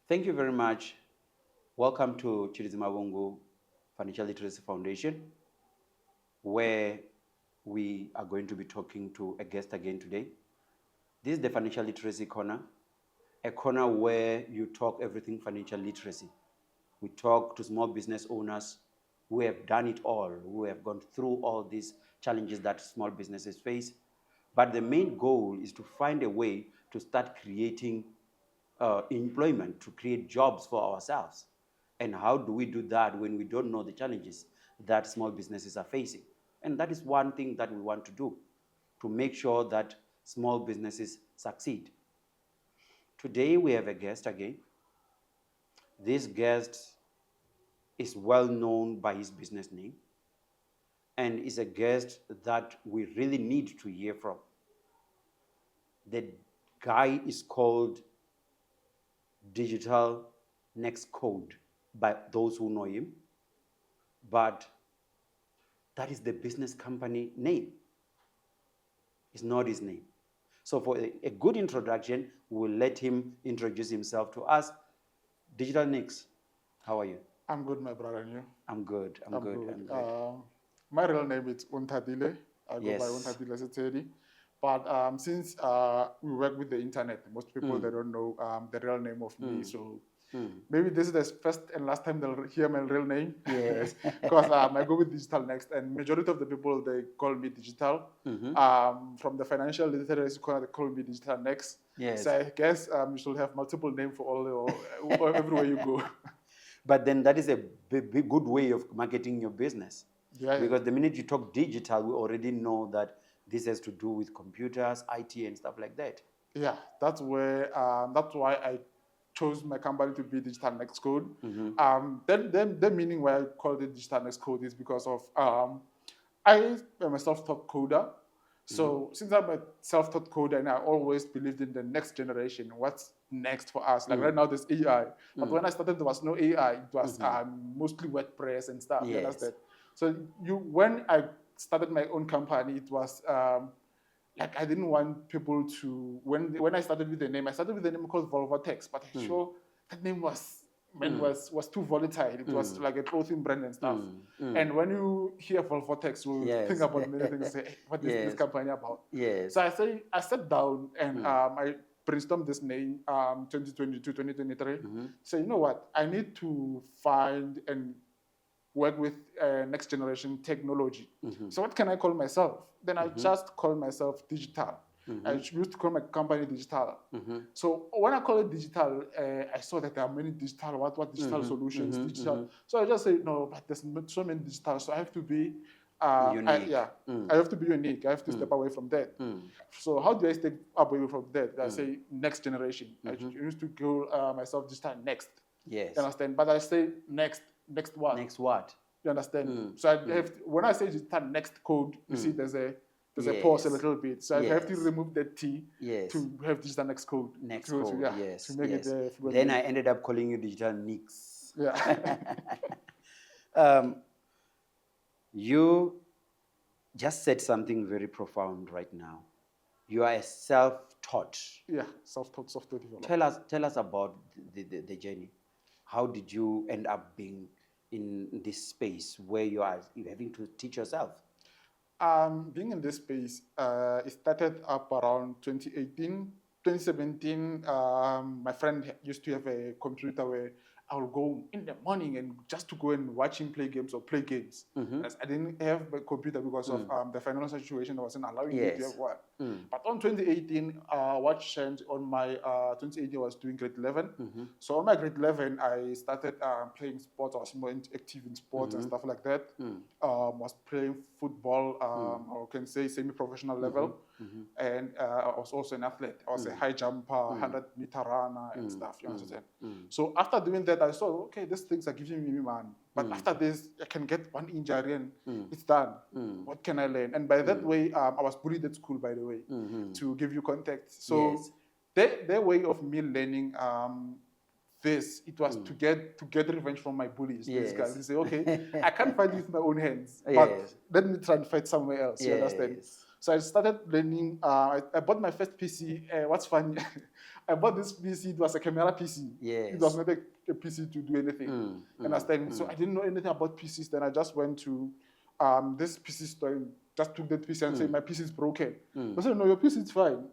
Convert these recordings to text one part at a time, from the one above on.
Thank you very much. Welcome to Chirizima Wungu Financial Literacy Foundation, where we are going to be talking to a guest again today. This is the Financial Literacy Corner, a corner where you talk everything financial literacy. We talk to small business owners who have done it all, who have gone through all these challenges that small businesses face. But the main goal is to find a way to start creating employment, to create jobs for ourselves. And how do we do that when we don't know the challenges that small businesses are facing? And that is one thing that we want to do, to make sure that small businesses succeed. Today we have a guest again. This guest is well known by his business name and is a guest that we really need to hear from. The guy is called Digital Next Code by those who know him, but that is the business company name. It's not his name. So for a good introduction, we'll let him introduce himself to us. Digital Next, how are you? I'm good, my brother, and you? I'm good. I'm good. My real name is Untadile. I go Yes. by Untadile Setedi. But since we work with the internet, most people they don't know the real name of me. So maybe this is the first and last time they'll hear my real name. Yes. Because I go with Digital Next, and majority of the people they call me Digital. From the financial literacy corner, they call me Digital Next. Yes. So I guess you should have multiple names for all everywhere you go. But then that is a good way of marketing your business. Yeah. Because the minute you talk digital, we already know that this has to do with computers, IT, and stuff like that. Yeah, that's where that's why I chose my company to be Digital Next Code. The meaning why I called it Digital Next Code is because of I am a self-taught coder. So since I'm a self-taught coder and I always believed in the next generation, what's next for us? Like right now there's AI, but when I started there was no AI. It was mostly WordPress and stuff. You Yes. understand? So when I started my own company, it was like I didn't want people to when I started with the name, I started with the name called Volvotex, but I'm sure that name was too volatile. It was like a clothing brand and stuff. And when you hear Volvotex, you Yes. think about many things. Say, hey, what is Yes. this company about? Yes. So I sat down and I brainstormed this name 2022, 2023. So you know what? I need to find and work with next generation technology. So what can I call myself? Then I just call myself Digital. I used to call my company Digital. So when I call it Digital, I saw that there are many digital, what digital solutions, digital. So I just say, no, but there's so many digital, so I have to be Unique. I have to be unique. I have to step away from that. So how do I step away from that? I say next generation. I used to call myself Digital Next. Yes. You understand? But I say next what? Next what? You understand? So I have when I say Digital Next Code, you see there's a pause a little bit. So I have to remove the T to have Digital Next Code. Next to, code, yeah, yes. to make yes. it. Then I ended up calling you Digital Nix. Yeah. You just said something very profound right now. You are a self-taught. Yeah, self-taught software developer. Tell us about the journey. How did you end up being in this space where you're having to teach yourself? Being in this space, it started up around 2018, 2017. My friend used to have a computer where I would go in the morning and just to go and watch him play games or play games. As I didn't have a computer because of the financial situation that wasn't allowing me to have one. But on 2018, what changed on my 2018 I was doing grade 11. So on my grade 11, I started playing sports. I was more active in sports and stuff like that. Was playing football, or can say semi-professional level. And I was also an athlete. I was a high jumper, 100-meter runner and stuff. You understand? So after doing that, I saw, okay, these things are giving me man. But after this, I can get one injury and it's done. What can I learn? And by that way, I was bullied at school, by the way, to give you context. So their way of me learning it was to get revenge from my bullies. These guys, they say, okay, I can't fight with my own hands, but let me try and fight somewhere else. You understand? So I started learning. I bought my first PC. What's funny, I bought this PC. It was a camera PC. Yes. It was not a PC to do anything. Understand? So I didn't know anything about PCs. Then I just went to this PC store. And just took that PC and said, my PC is broken. I said, no, your PC is fine.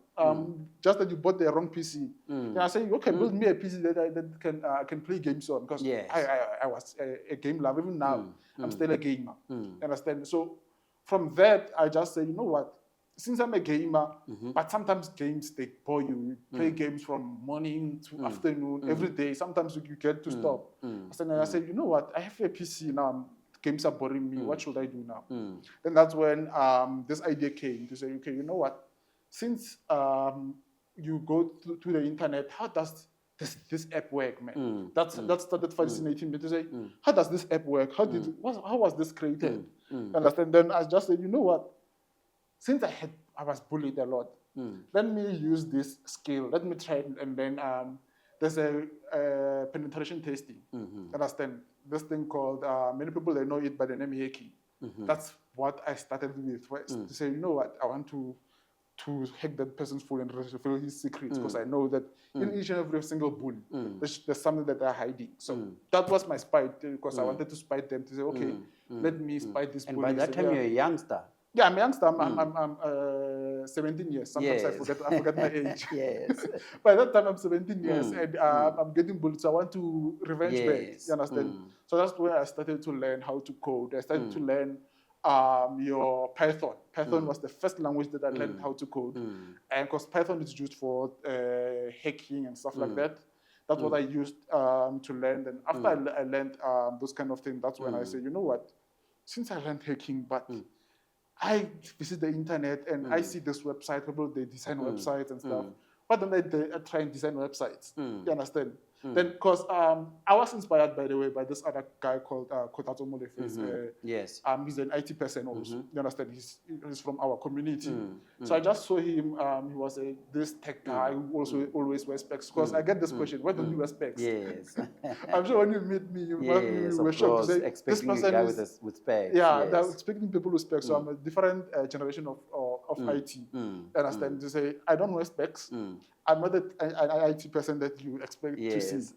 Just that you bought the wrong PC. Then I said, okay, build me a PC that I can play games on. Because Yes. I was a game lover. Even now, I'm still a gamer. Understand? So from that, I just said, you know what? Since I'm a gamer, but sometimes games, they bore you. You play games from morning to afternoon, every day. Sometimes you get to stop. I said, you know what? I have a PC now. Games are boring me. What should I do now? Then that's when this idea came to say, okay, you know what? Since you go to the internet, how does this app work, man? That started fascinating me to say, how does this app work? How was this created? Understand? Then I just said, you know what? Since I was bullied a lot, let me use this skill. Let me try and then there's a penetration testing. Understand? This thing called, many people, they know it by the name hacking. That's what I started with first, to say, you know what, I want to hack that person's phone and reveal his secrets, because I know that in each and every single bully, there's something that they're hiding. So that was my spite, because I wanted to spite them, to say, okay, let me spite this bully. And by that time, you're a youngster. Yeah, I'm a youngster. I'm 17 years. Sometimes Yes. I forget my age. Yes. By that time, I'm 17 years, and I'm getting bullied, so I want to revenge back. Yes. You understand? So that's where I started to learn how to code. I started to learn your Python. Python was the first language that I learned how to code, and because Python is used for hacking and stuff like that. That's what I used to learn. And after I learned those kind of things, that's when I said, you know what? Since I learned hacking, but I visit the internet and I see this website, people, they design websites and stuff. Why don't I try and design websites? You understand? Then, because I was inspired, by the way, by this other guy called Kotatso Molefe. Yes. He's an IT person also. You understand? He's from our community. So I just saw him. He was this tech guy who also always wears specs. Because I get this question, why don't you wear specs? Yes. I'm sure when you meet me, you Yes, were of shocked course. to say, Expecting this a person guy is... with specs. Yeah, yes. they're expecting people with specs. So I'm a different generation of IT. Understand? To say, I don't wear specs. I'm not an IT person that you expect to see,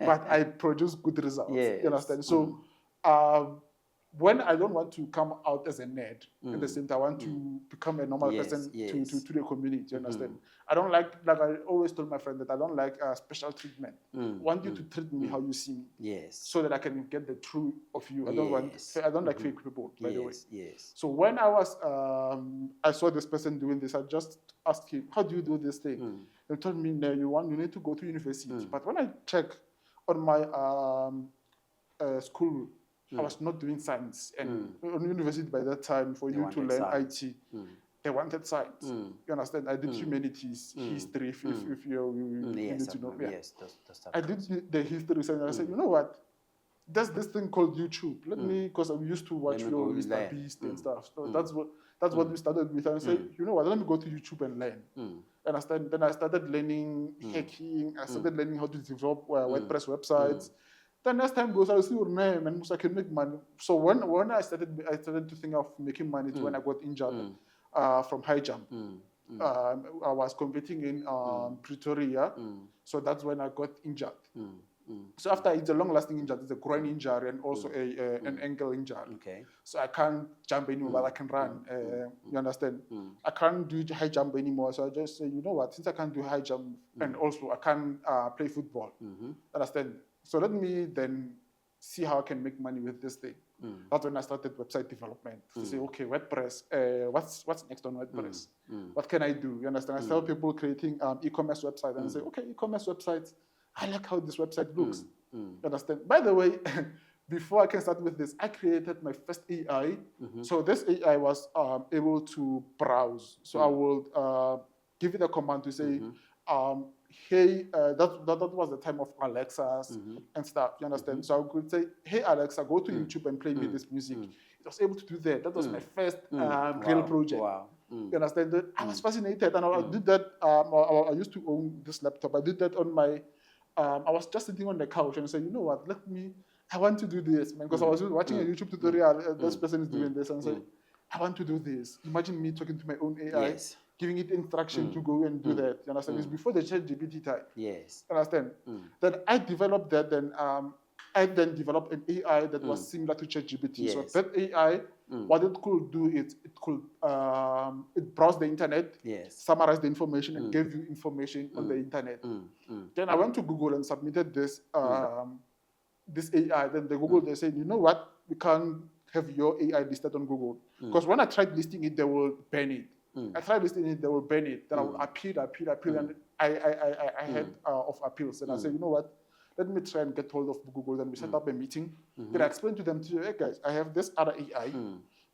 but I produce good results. Yes. You understand? So when I don't want to come out as a nerd, at the same time, I want to become a normal person to the community. You understand? I don't like I always told my friend that I don't like special treatment. I want you to treat me how you see me. Yes. So that I can get the truth of you. I don't like fake people, by the way. Yes. So when I saw this person doing this, I just asked him, how do you do this thing? He told me, no, you need to go to university. But when I check on my school, I was not doing science. And on university by that time, for you to learn science. IT, they wanted science. You understand? I did humanities, history, if you yes, need to know. Yeah. Yes, I did the history, and I said, you know what? There's this thing called YouTube. Let me, because I used to watch your Mr. Beast and stuff. So that's what we started with. And I said, you know what? Let me go to YouTube and learn. And then I started learning hacking. I started learning how to develop WordPress websites. Then as time goes, I see your name and I can make money. So when I started to think of making money, when I got injured from high jump. I was competing in Pretoria, so that's when I got injured. So after it's a long-lasting injury, it's a groin injury and also an ankle injury. Okay. So I can't jump anymore, but I can run. You understand? I can't do high jump anymore. So I just say, you know what? Since I can't do high jump and also I can't play football, understand? So let me then see how I can make money with this thing. That's when I started website development. To say, okay, WordPress, what's next on WordPress? What can I do? You understand? I saw people creating e-commerce websites and I say, okay, e-commerce websites, I like how this website looks. You understand? By the way, before I can start with this, I created my first AI. So this AI was able to browse. So I will give it a command to say, hey, that was the time of Alexa's and stuff, you understand? So I could say, hey, Alexa, go to YouTube and play me this music. It was able to do that. That was my first real project. Wow. You understand? I was fascinated, and I did that. I used to own this laptop. I did that on my, I was just sitting on the couch and I said, you know what, I want to do this, man, because I was watching a YouTube tutorial, this person is doing this, and I said, I want to do this. Imagine me talking to my own AI, Yes. giving it instruction to go and do that. You understand? It's before the ChatGPT time. Yes. Understand? Then I developed that. Then I then developed an AI that was similar to ChatGPT. So Yes. that AI, what it could do is it could it browse the internet, Yes. summarize the information, and give you information on the internet. Then I went to Google and submitted this this AI. Then the Google they said, you know what, we can't have your AI listed on Google because when I tried listing it, they will ban it. I tried listing it, they will ban it. Then I will appeal, and I had of appeals. And I said, you know what, let me try and get hold of Google. Then we set up a meeting. Then I explained to them, hey guys, I have this other AI,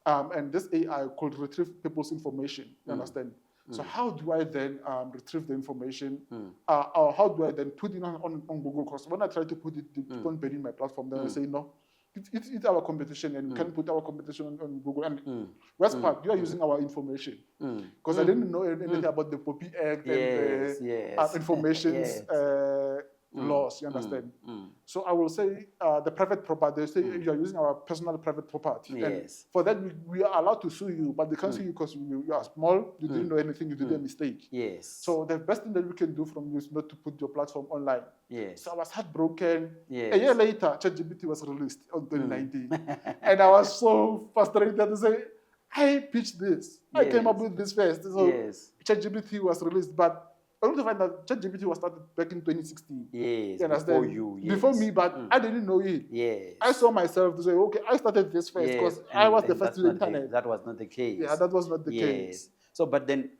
and this AI could retrieve people's information. You understand? So how do I then retrieve the information? Or how do I then put it on Google? Because when I try to put it, they keep on banning my platform. Then I say, no, it's our competition, and we can put our competition on Google. And West Park, you are using our information. Because I didn't know anything about the POPI Act and the information's laws, you understand? So I will say the private property, they say you are using our personal private property. And for that, we are allowed to sue you, but they can't sue you because you are small, you didn't know anything, you did a mistake. So the best thing that we can do from you is not to put your platform online. So I was heartbroken. A year later, ChatGPT was released in 2019. And I was so frustrated to say, I pitched this. I came up with this first. So ChatGPT was released, but only to find that ChatGPT was started back in 2016. Yes, you understand? before you. Yes. Before me, but I didn't know it. Yes. I saw myself to say, okay, I started this first because I was the first to the internet. That was not the case. Yeah, that was not the case. So, but then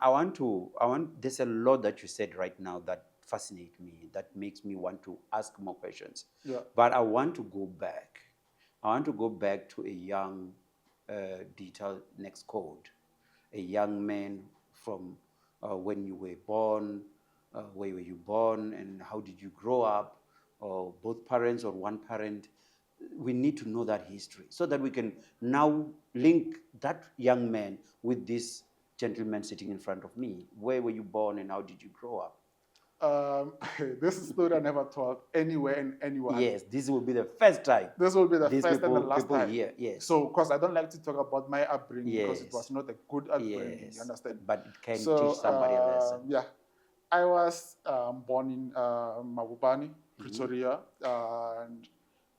there's a lot that you said right now that fascinate me, that makes me want to ask more questions. Yeah. But I want to go back. I want to go back to a young digital next code, a young man from when you were born, where were you born, and how did you grow up, or both parents or one parent. We need to know that history so that we can now link that young man with this gentleman sitting in front of me. Where were you born and how did you grow up? This is a story I never told anywhere and anyone. Yes, this will be the first time. This will be the first and the last time. Here, yes. So, because I don't like to talk about my upbringing because it was not a good upbringing, you understand? But it can teach somebody a lesson. Yeah. I was born in Mabubani, Pretoria, and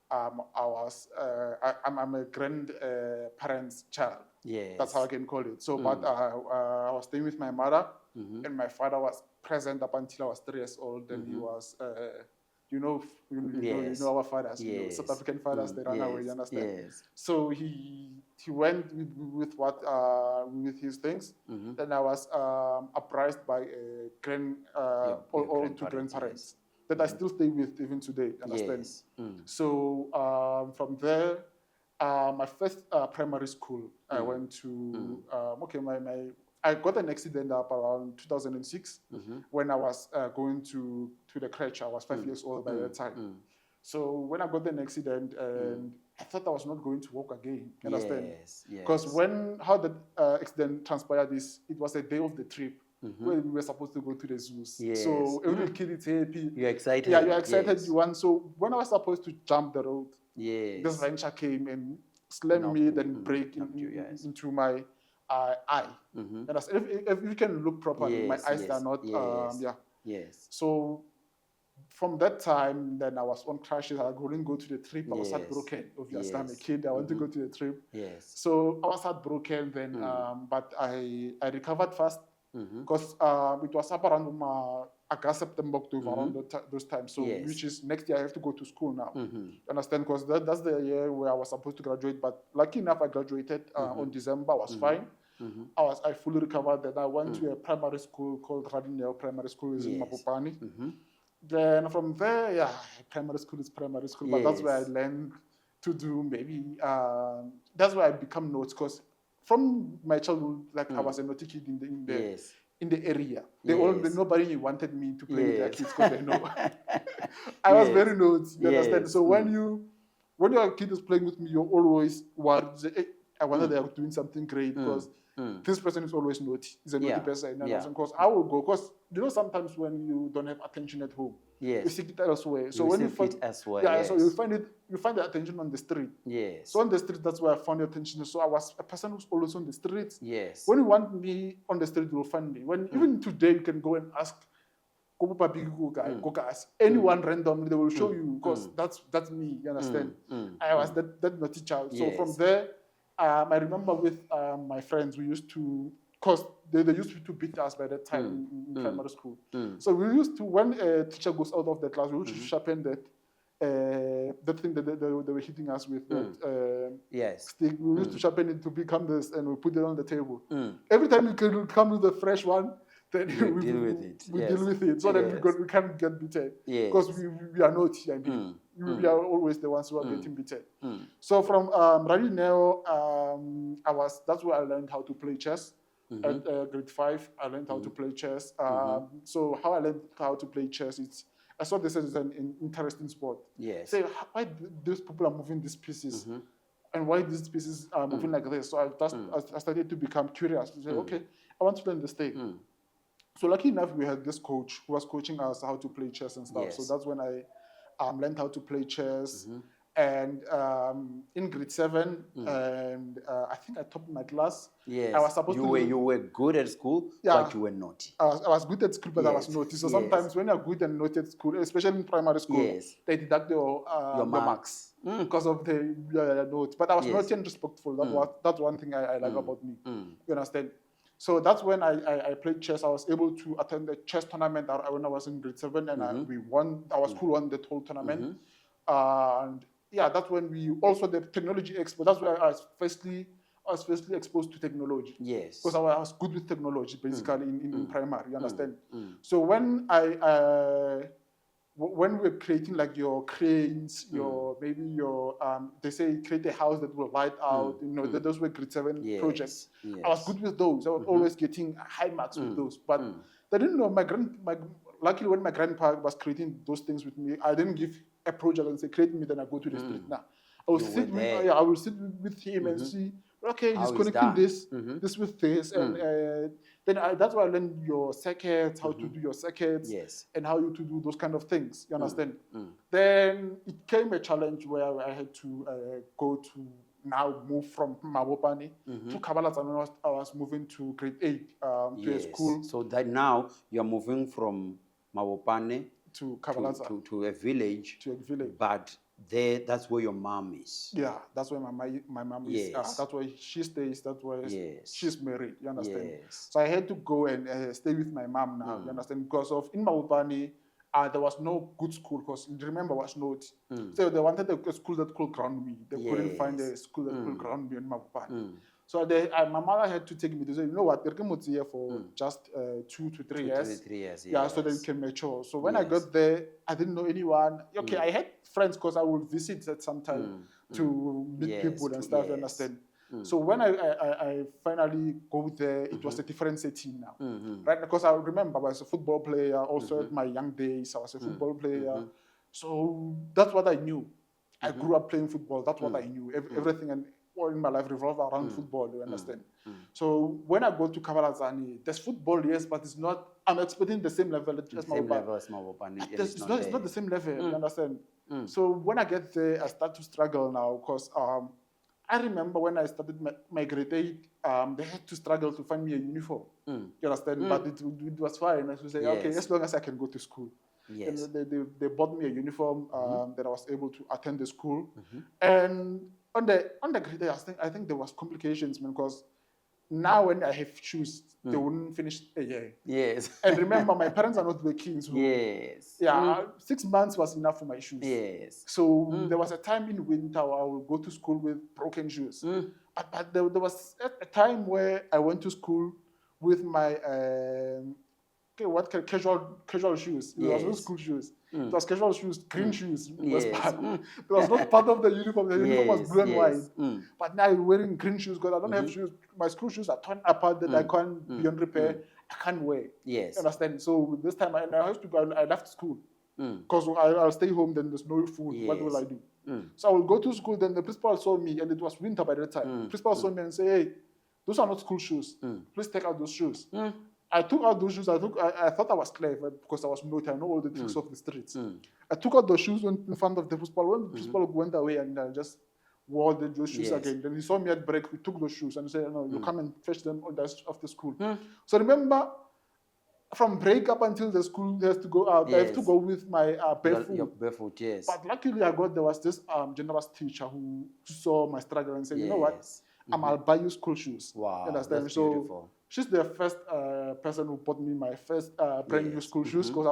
I'm a grandparent's child. Yes. That's how I can call it. So, but I was staying with my mother, and my father was present up until I was 3 years old. Then he was, you know our fathers, South African fathers, they run away, you understand? Yes. So he went with his things. Then I was apprised by all two grandparents that I still stay with even today, understand? Yes. So from there, my first primary school, I went to, I got an accident up around 2006 when I was going to the crèche. I was 5 years old by that time. So when I got an accident, and I thought I was not going to walk again, you understand? Because how the accident transpired is, it was a day of the trip. Where we were supposed to go to the zoos. So every kid is happy. You're excited. Yeah, you're excited. You want. So when I was supposed to jump the road, this venture came and slammed me, then break into my eye. And if you can look properly, my eyes are not. So from that time, then I was on crashes. I couldn't go to the trip. I was heartbroken. Obviously, I'm a kid. I want to go to the trip. So I was heartbroken then, but I recovered fast. Because it was up around August, September, October, around those times. So, which is next year I have to go to school now. Understand? Because that's the year where I was supposed to graduate. But lucky enough, I graduated on December. I was fine. I fully recovered. Then I went to a primary school called Radineo Primary School in Mapopani. Then from there, primary school is primary school. But that's where I learned to do maybe. That's where I become notes because. From my childhood, like I was a naughty kid in the area. Nobody wanted me to play with their kids because they know I was very naughty. You understand? So when your kid is playing with me, you're always worried. Hey, I wonder they are doing something great because this person is always naughty. He's a naughty Yeah. person. Yeah. Because I will go. Because sometimes when you don't have attention at home, you Yes. seek it elsewhere. So You when you seek find it elsewhere, yeah, yes. so you find the attention on the street. Yes. So on the street, that's where I found the attention. So I was a person who's always on the streets. Yes. When you want me on the street, you'll find me. When even today, you can go and ask anyone randomly, they will show you because that's me. You understand? I was that naughty child. So from Yes. there, I remember with my friends, we used to, because they used to beat us by that time in primary school. So we used to, when a teacher goes out of the class, we used to sharpen that thing that they were hitting us with, that Yes. stick. We used to sharpen it to become this, and we put it on the table. Every time you can come with a fresh one, then We deal with it. We Yes. deal with it, so that Yes. we can't get beaten. Yes. Because we are naughty. I mean, we are always the ones who are getting beaten. So from Radineo, that's where I learned how to play chess. At grade 5, I learned how to play chess. So how I learned how to play chess, I saw this as an interesting sport. Yes. Say, why these people are moving these pieces? And why these pieces are moving like this? So I started to become curious. To say, okay, I want to learn this thing. So lucky enough, we had this coach who was coaching us how to play chess and stuff. Yes. So that's when I learned how to play chess. And in grade 7, and I think I topped my class. Yes. I was supposed you were good at school, Yeah. but you were naughty. I was good at school, but I was Yes. naughty. So Yes. sometimes when you're good and naughty at school, especially in primary school, Yes. they deduct your marks because of the notes. But I was Yes. naughty and respectful. That's one thing I like about me. You understand? So that's when I played chess. I was able to attend the chess tournament when I was in grade 7, and we won. Our school won the whole tournament. And yeah, that's when we also the technology expo. That's where I was firstly exposed to technology. Yes. Because I was good with technology basically in primary. You understand? So when when we're creating like your cranes, they say create a house that will light out. Those were grade 7 Yes. projects. Yes. I was good with those. I was always getting high marks with those. But they didn't know luckily when my grandpa was creating those things with me, I didn't give a project and say create me, then I go to the street. Now I will sit with him and see. Okay, he's connecting this with this, and then that's why I learned your circuits, how to do your circuits, Yes. and how to do those kind of things. You understand? Then it came a challenge where I had to move from Mabopane to Kabalaza. When I was moving to grade 8 to a school. So that now you're moving from Mabopane to Kabalaza. to a village. To a village. But that's where your mom is. Yeah, that's where my mom is. Yes. That's where she stays. That's where she's married. You understand? Yes. So I had to go and stay with my mom now. You understand? Because of in Mabopane, there was no good school. Because remember, was not. So they wanted a school that could ground me. They couldn't find a school that could ground me in Mabopane. So my mother had to take me to say, you know what, you're here for just 2 to 3 years. 3 years, Yeah, so that you can mature. So when I got there, I didn't know anyone. Okay, I had friends because I would visit at some time to meet people and stuff, you understand? So when I finally go there, it was a different setting now. Right? Because I remember I was a football player, also at my young days, I was a football player. So that's what I knew. I grew up playing football. That's what I knew. Everything and all in my life revolved around football, you understand? So when I go to Kabalazani, there's football, yes, but it's not, I'm expecting the same level as Mabopane. It's not the same level, you understand? So when I get there, I start to struggle now because I remember when I started my grade 8, they had to struggle to find me a uniform. You understand? But it was fine. I should say, okay, as long as I can go to school. Yes. And they bought me a uniform that I was able to attend the school. And on the grade 8, I think there was complications, man, because now when I have shoes, they wouldn't finish a year. Yes. And remember, my parents are not working. So yes. 6 months was enough for my shoes. Yes. So there was a time in winter where I would go to school with broken shoes. But there was a time where I went to school with my casual shoes. It was not school shoes. It was casual shoes, green shoes. It was not part of the uniform. The uniform was blue and white. But now I'm wearing green shoes because I don't have shoes. My school shoes are torn apart that I can't beyond repair. I can't wear. Yes. Understand? So this time I used to go. I left school because I'll stay home. Then there's no food. Yes. What will I do? So I will go to school. Then the principal saw me, and it was winter by that time. Principal saw me and say, "Hey, those are not school shoes. Mm. Please take out those shoes. Mm. I took out those shoes. I thought I was clever because I was naughty. I know all the tricks of the streets. Mm. I took out those shoes, went in front of the principal. When the principal went away, and I just wore those shoes Yes. again. Then he saw me at break. We took those shoes and he said, "No, you come and fetch them after school." Mm. So remember, from break up until the school has to go out, I have to Yes. go with my barefoot. Your barefoot, yes. But luckily, there was this generous teacher who saw my struggle and said, "You know what? Yes. I'll buy you school shoes." Wow, You understand? that's So beautiful. she's the first person who bought me my first brand new Yes. school shoes because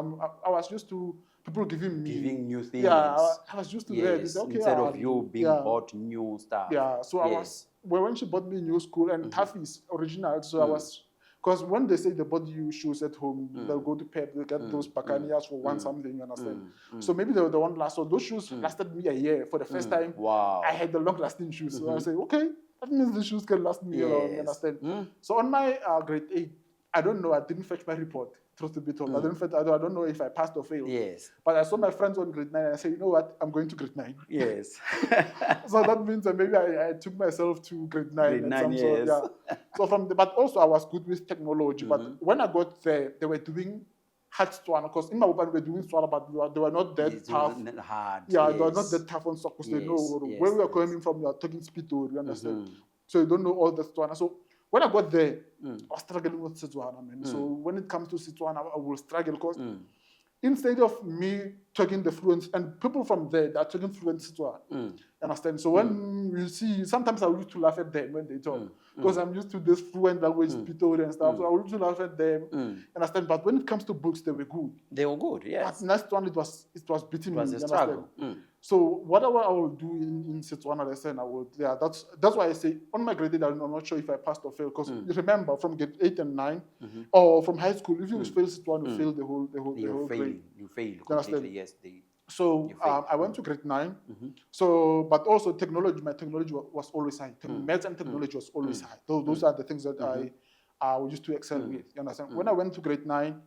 I was used to people giving me. Giving new things. Yeah, I was used to that. They Yes. say, okay, Instead of you being yeah, bought new stuff. yeah. So I Yes. was when she bought me new school and Taffy's original. So I was because when they say they bought you shoes at home, they'll go to Pep, they get those Bacanias for one something. You understand? So maybe they were the one last. So those shoes lasted me a year for the first time. Wow. I had the long-lasting shoes. So I say, okay, that means the shoes can last me a long. You Yes. understand? So on my grade 8, I don't know. I didn't fetch my report. Truth to be told, I don't know if I passed or failed. Yes. But I saw my friends on grade 9 and I said, you know what? I'm going to grade 9. Yes. So that means that maybe I took myself to grade 9. Grade and 9, some sort, yes. yeah. So but also I was good with technology. But when I got there, they were doing hard Setswana because in my open we were doing Setswana, but they were not that It's tough. hard. Yeah, yes. they were not that tough on stock because they know Yes, where we are yes. coming from. You are talking Spitor, you understand? So you don't know all the Setswana. So when I got there, I was struggling with Setswana, man. So when it comes to Setswana, I will struggle because instead of me talking the fluent, and people from there, they are talking fluent Setswana. You understand? So when you see, sometimes I used to laugh at them when they talk because I'm used to this fluent language, Pitori and stuff. So I used to laugh at them. Understand? But when it comes to books, they were good. They were good, yes. But next one, it was beating It was me. a You struggle. understand? So whatever I will do in Setswana lesson, I will. Yeah, that's why I say on my grade 8, I'm not sure if I passed or failed because remember from grade 8 and 9, or from high school, if you fail Setswana, you fail the whole You're grade. failing. You fail understand? completely, yes. So You failed. I went to grade 9. So, but also technology, my technology was always high. Maths and technology was always high. Those are the things that I used to excel with. You understand? When I went to grade 9,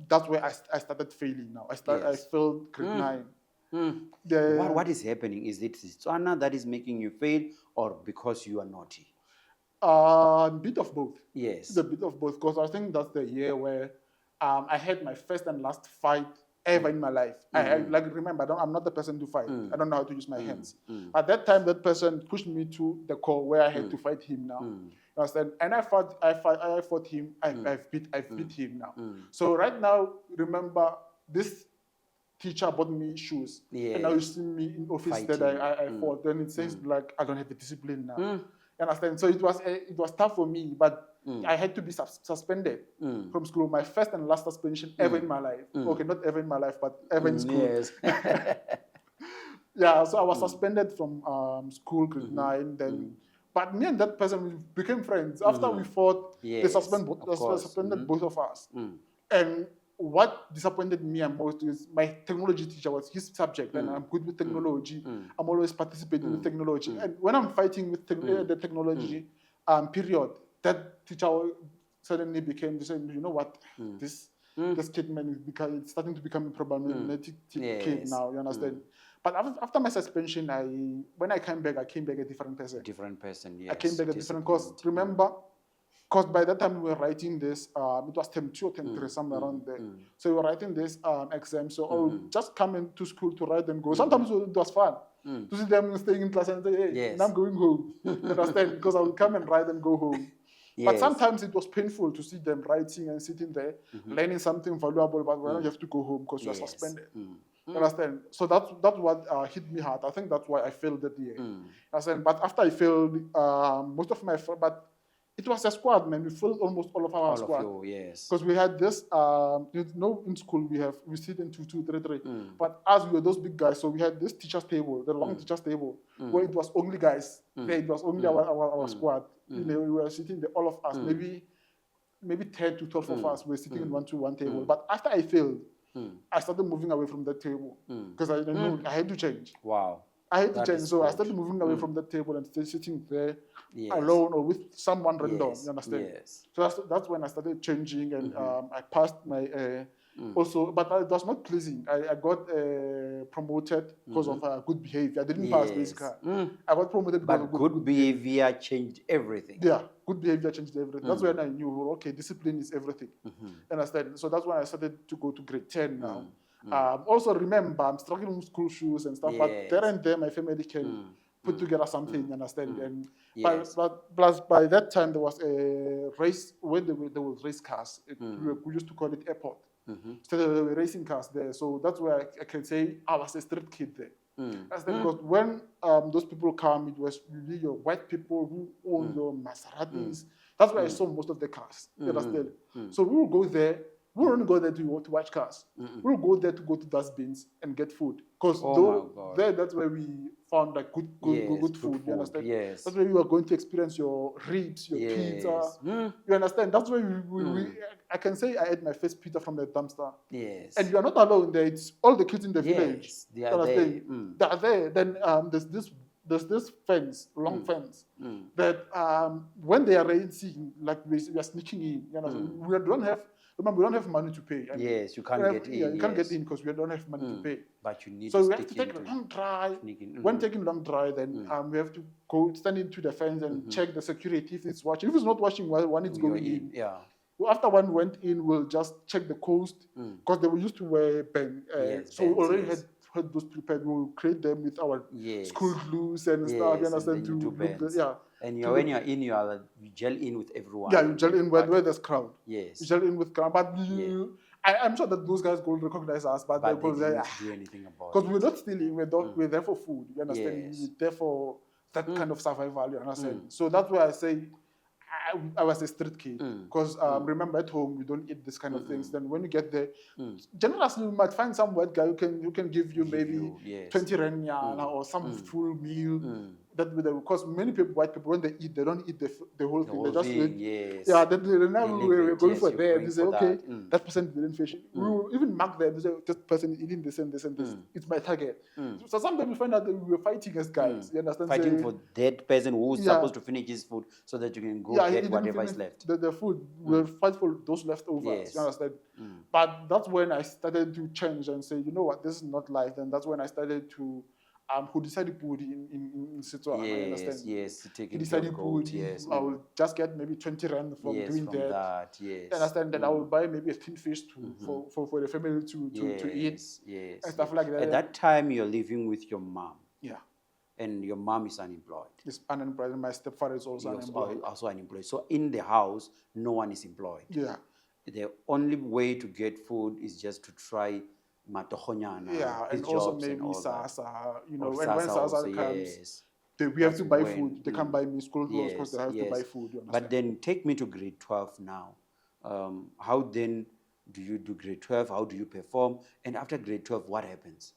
that's where I started failing. Now I Yes. failed grade 9. What is happening? Is it Setswana that is making you fail or because you are naughty? Bit of both. Yes. It's a bit of both because I think that's the year where I had my first and last fight ever in my life. I like remember I'm not the person to fight. I don't know how to use my hands. At that time, that person pushed me to the core where I had to fight him now. You understand? And I fought him. I've beat him now. So right now, remember this teacher bought me shoes, and now you see me in office that I fought. Then it says like I don't have the discipline now. You understand? So it was tough for me, but I had to be suspended from school. My first and last suspension ever in my life. Okay, not ever in my life, but ever in school. Yes. Yeah, so I was suspended from school, grade 9. Then, but me and that person we became friends. After we fought, they Yes, suspended both of us. And what disappointed me most is my technology teacher was his subject, and I'm good with technology. I'm always participating with technology. And when I'm fighting with the technology period, that teacher suddenly became the same. You know what? This kid man it's starting to become a problematic kid now. You understand? But after my suspension, when I came back a different person. Different person, yes. I came back a different course. Remember, because by that time we were writing this, it was term 2 or term 3, somewhere around there. So we were writing this exam. So I would just come into school to write and go. Sometimes it was fun to see them staying in class and say, hey, Yes. now I'm going home. You understand? Because I would come and write and go home. But Yes. sometimes it was painful to see them writing and sitting there, learning something valuable, but when you have to go home because you are Yes. suspended. You understand? So that's what hit me hard. I think that's why I failed that year. Understand? But after I failed, most of my friends, but it was a squad, man. We filled almost all of our All squad. of you, yes. Because we had this, in school we sit in 2, 2, 3, 3. But as we were those big guys, so we had this teacher's table, the long teacher's table, where it was only guys. There, it was only our squad. You know, we were sitting there, all of us, maybe 10 to 12 of us were sitting in one table. But after I failed, I started moving away from that table because I knew I had to change. Wow. I had to That change, is so I good. started moving away from that table and sitting there Yes. alone or with someone random. Yes. You understand? Yes. So that's when I started changing, and I passed my Also, but it was not pleasing. I got promoted because of good behavior. I didn't pass basically. I got promoted because of But good behavior changed everything. yeah, good behavior changed everything. That's when I knew, okay, discipline is everything. Understand? So that's when I started to go to grade 10 now. Also remember, I'm struggling with school shoes and stuff, but there and there, my family can put together something, you understand? And but plus by that time, there was a race, when there was race cars, we used to call it airport. So there were racing cars there. So that's where I can say I was a street kid there. Because when those people come, it was really your white people who own your Maseratis. That's where I saw most of the cars. You understand? So we will go there. We won't go there to watch cars. We'll go there to go to dustbins and get food. Because that's where we found like good food. You understand? Yes. That's where you are going to experience your ribs, your pizza. You understand? That's where I can say I ate my first pizza from the dumpster. Yes. And you are not alone there. It's all the kids in the village. They are there. They are there. Then there's this fence, long fence, that when they are racing, like we are sneaking in. You know, we don't have money to pay. Yes, you can't get in. Yeah, you can't get in because we don't have money to pay. But you need so to we have to take a long drive. When taking a long drive, then we have to go stand into the fence and check the security if it's watching. If it's not watching, one is going in. Yeah. Well, after one went in, we'll just check the coast because they were used to wear band. So we already had those prepared. We'll create them with our school glues and stuff. You understand? To look and when you're in, you gel in with everyone. Yeah, you gel in where there's crowd. Yes. You gel in with crowd. But I'm sure that those guys will recognize us, but they didn't do anything about it. Because we're not stealing, we're there for food. You understand? Yes. We're there for that kind of survival. You understand? So that's why I say I was a street kid. Because remember, at home, we don't eat this kind of things. Then when you get there, generously, you might find some white guy who can give you maybe 20 rand or some full meal. Because many people, white people, when they eat, they don't eat the whole thing. They just eat. Yeah, then we're going for them. They say, okay, that person didn't finish. We will even mark them. They say, this person is eating this and this and this. It's my target. So sometimes we find out that we were fighting as guys. You understand? Fighting for that person who's supposed to finish his food so that you can go get whatever is left. The food, we'll fight for those leftovers. Yes. You understand? But that's when I started to change and say, you know what, this is not life. And that's when I started to who decided to put in Setswana, I understand. Yes, he decided to put I will just get maybe 20 rand from doing that. Yes. Understand that I will buy maybe a thin fish for the family to eat and stuff like that. At that time, you're living with your mom. Yeah. And your mom is unemployed. Is unemployed, and my stepfather is also unemployed. Also unemployed. So in the house, no one is employed. Yeah. The only way to get food is just to try matohonyana. Yeah, and also maybe Sasa. You know, when Sasa comes, we have to buy food. They can't buy me school clothes because they have to buy food. You understand? But then take me to grade 12 now. How then do you do grade 12? How do you perform? And after grade 12, what happens?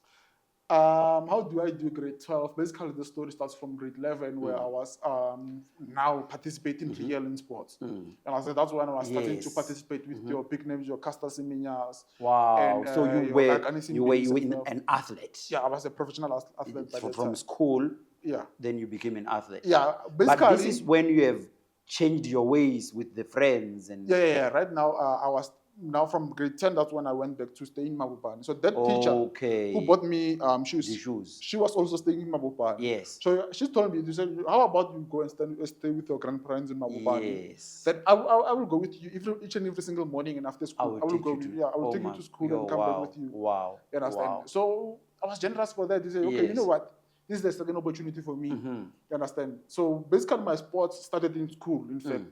How do I do grade 12? Basically, the story starts from grade 11, where I was now participating real in sports. And I said that's when I was starting to participate with your big names, your Castor Siminyas. Wow! And, so you were an athlete. Yeah, I was a professional athlete. From school. Yeah. Then you became an athlete. Yeah, basically. But this is when you have changed your ways with the friends and. Yeah. Right now, I was. Now from grade 10, that's when I went back to stay in Mabopane. So that teacher who bought me shoes, she was also staying in Mabopane. Yes. So she told me, she said, how about you go and stay with your grandparents in Mabopane? Yes. That I will go with you each and every single morning and after school. I will go. I will take you to school and come back with you. Wow. You understand? Wow. So I was generous for that. They said, okay, you know what? This is the second opportunity for me. You understand? So basically my sports started in school, in fact.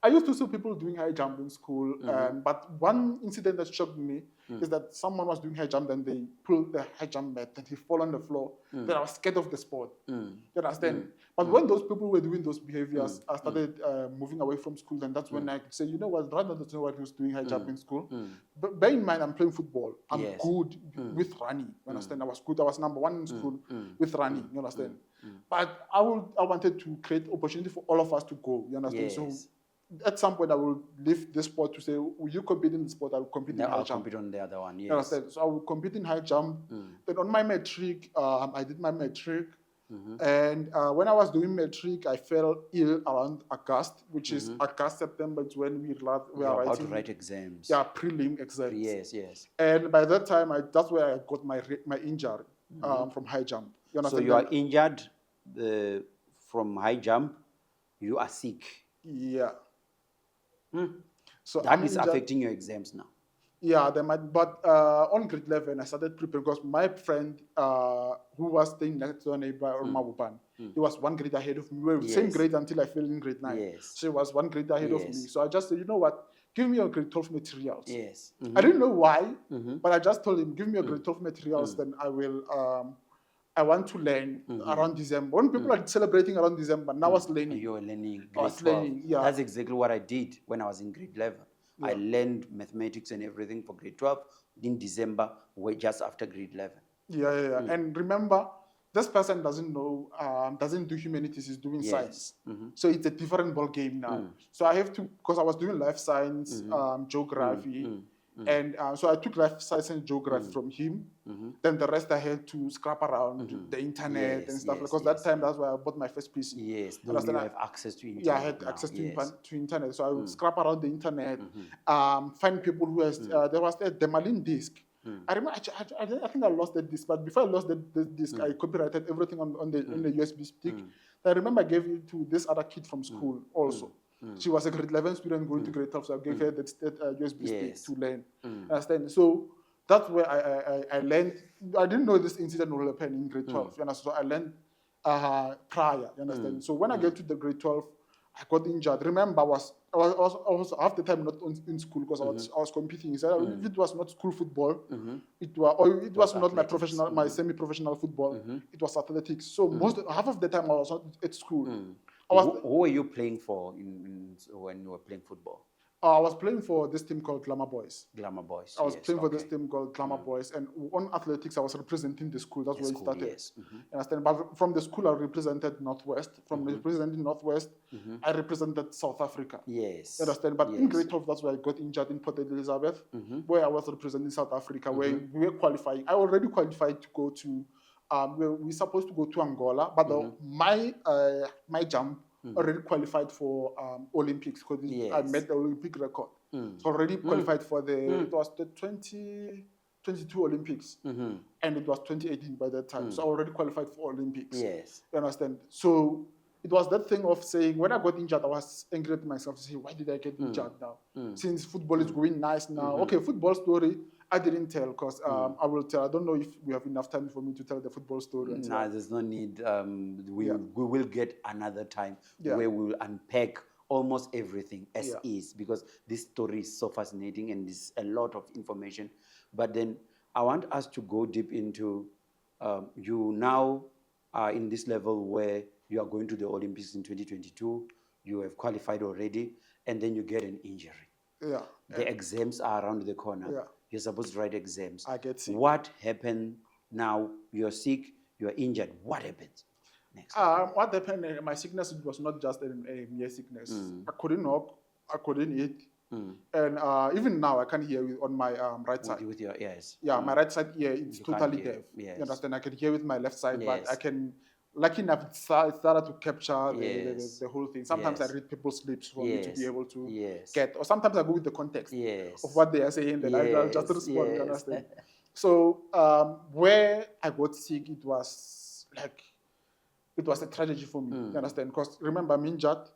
I used to see people doing high jump in school, but one incident that shocked me is that someone was doing high jump, and they pulled the high jump mat, and he fell on the floor. Then I was scared of the sport. You understand? But when those people were doing those behaviors, I started moving away from school, and that's when I could say, you know what, rather than what he was doing high jump in school. But bear in mind, I'm playing football. I'm good with running. You understand? I was good. I was number one in school with running. You understand? But I wanted to create opportunity for all of us to go. You understand? So at some point, I will leave this sport to say, will you compete in the sport? I will compete in high jump. I'll compete on the other one, yes. You understand? So I will compete in high jump. Then on my matric, I did my matric. And when I was doing matric, I fell ill around August, which is August, September. It's when we You're are about to writing write exams. prelim exams. Yes, yes. And by that time, that's where I got my injury from high jump. You So understand? you are injured from high jump. You are sick. Yeah. So That I'm is injured. affecting your exams now. Yeah, but on grade 11, I started preparing because my friend who was staying next door neighbor on Mabuban, he was one grade ahead of me. We were same Yes. grade until I failed in grade 9. Yes. So he was one grade ahead of me. Yes. So I just said, you know what, give me your grade 12 materials. Yes. I didn't know why, but I just told him, give me your grade 12 materials, then I will, I want to learn around December. When people are celebrating around December, now I was learning. You were learning I grade was 12. learning, yeah. That's exactly what I did when I was in grade 11. I learned mathematics and everything for grade 12 in December, just after grade 11. Yeah. And remember, this person doesn't know, doesn't do humanities, he's doing science. So it's a different ball game now. So I have to, because I was doing life science, geography, and so I took life science and geography from him. Then the rest I had to scrap around the internet and stuff. Because that time, that's where I bought my first PC. Yes, you have access to internet. Yeah, I had now. access to, Yes. to internet. So I would scrap around the internet, find people who has, there was a Demalin disc. I remember, I think I lost that disc, but before I lost that disc, I copyrighted everything on the USB stick. I remember I gave it to this other kid from school also. She was a grade 11 student going to grade 12, so I gave her that USB stick to learn. Understand? So that's where I learned. I didn't know this incident will happen in grade 12. You understand? So I learned prior. You understand? So when I get to the grade 12, I got injured. Remember, I was half the time not in school because I was competing. So if it was not school football, it was not my professional, my semi-professional football. It was athletics. So half of the time I was not at school. Who were you playing for when you were playing football? I was playing for this team called Glamour Boys. Glamour Boys. I was playing for this team called Glamour Boys, and on athletics, I was representing the school. That's where it started. Yes. You understand? But from the school, I represented Northwest. From representing Northwest, I represented South Africa. Yes. You understand? But in grade 12, that's where I got injured in Port Elizabeth, where I was representing South Africa, where we were qualifying. I already qualified to go to, we were supposed to go to Angola, but my jump already qualified for Olympics because I met the Olympic record. So already qualified for it was the 2022 Olympics, and it was 2018 by that time. So I already qualified for Olympics. Yes. You understand? So it was that thing of saying, when I got injured, I was angry at myself to say, why did I get injured now? Since football is going nice now. Okay, football story, I didn't tell because I will tell. I don't know if we have enough time for me to tell the football story. No, there's no need. We will get another time where we will unpack almost everything as is, because this story is so fascinating and there's a lot of information. But then I want us to go deep into you now are in this level where you are going to the Olympics in 2022. You have qualified already, and then you get an injury. Yeah. The exams are around the corner. Yeah. You're supposed to write exams. I get sick. What happened now? You're sick, you're injured. What happens next? What happened, my sickness, it was not just a mere sickness. I couldn't walk, I couldn't eat. And even now, I can't hear on my right side. With your ears. Yeah, my right side ear, it's You totally can't hear. deaf. Yes. You understand? I can hear with my left side, but Yes. I can, lucky enough, it started to capture Yes. the whole thing. Sometimes Yes. I read people's lips for me to Yes. be able to Yes. get, or sometimes I go with the context Yes. of what they are saying, then I'll just Yes. respond, you Yes. understand? So where I got sick, it was a tragedy for me, you understand? Because remember, I'm injured,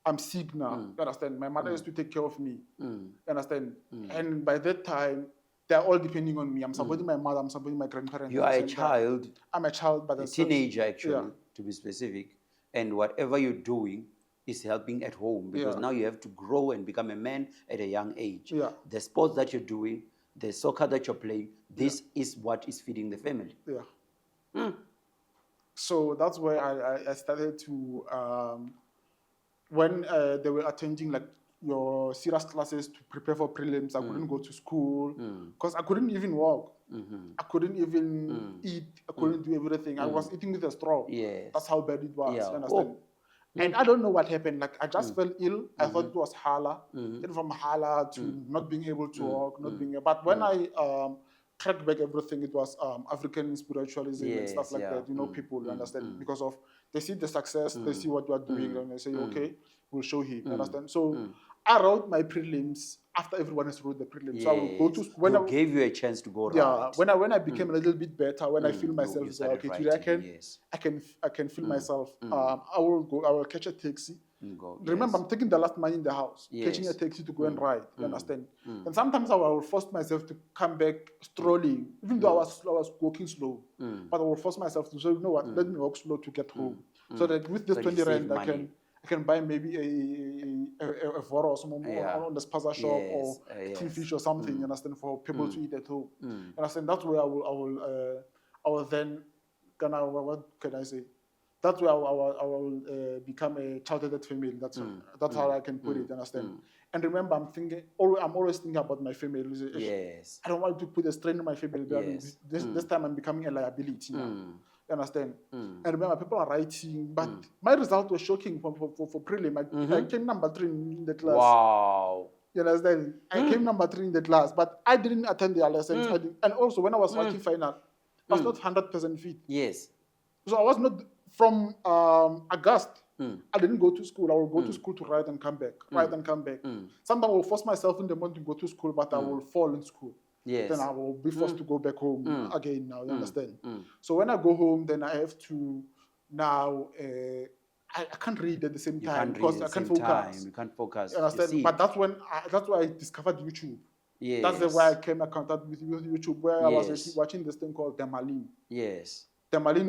I'm sick now, you understand? My mother used to take care of me, you understand? And by that time, they're all depending on me. I'm supporting my mother, I'm supporting my grandparents. You are a child, I'm a child, but a teenager actually, to be specific, and whatever you're doing is helping at home, because now you have to grow and become a man at a young age. Yeah. The sports that you're doing, the soccer that you're playing, this is what is feeding the family. Yeah. So that's where I started to, when they were attending like your serious classes to prepare for prelims, I couldn't go to school because I couldn't even walk. I couldn't even eat. I couldn't do everything. I was eating with a straw. Yes. That's how bad it was. Yeah. You understand? And I don't know what happened. Like I just felt ill. I thought it was Hala. Then from Hala to not being able to walk, not being. But when I track back everything, it was African spiritualism and stuff Yes, like yeah. that. You know, people, you understand, because of they see the success, they see what you are doing, and they say, okay, we'll show him. You understand? So I wrote my prelims after everyone has wrote the prelims. So I will go to Yes. when Who I, gave you a chance to go yeah, right? when I became a little bit better, when I feel myself, you say, okay, started today writing, yes. I can feel myself. I will catch a taxi. Go, Remember, yes. I'm taking the last money in the house, catching a Yes. taxi to go and ride. You understand? And sometimes I will force myself to come back strolling, even though I was walking slow. But I will force myself to say, you know what, let me walk slow to get home. So that with this So you 20 save rand, money. I can buy maybe a voro or some on the spaza shop, or a tin yes. fish or something. You understand? For people to eat at home. You understand? That's where I will then what can I say? That's where I will become a child-headed family. That's how I can put it. Understand? And remember, I'm always thinking about my family. Yes. I don't want to put a strain on my family. Yes. This time I'm becoming a liability now. You understand? And remember, people are writing, but my result was shocking for prelim. I came number 3 in the class. Wow. You understand? I came number 3 in the class, but I didn't attend the lessons. And also, when I was watching final, I was not 100% fit. Yes. So I was not from August. I didn't go to school. I will go to school to write and come back. Sometimes I will force myself in the morning to go to school, but I will fall in school. Yes. Then I will be forced to go back home again now, you understand? So when I go home, then I have to now, I can't read at the same time because I can't focus. You can't focus. You understand? You see? But that's why I discovered YouTube. Yes. That's the way I came in contact with YouTube, where I was Yes. actually watching this thing called Demalin. Yes. Demalin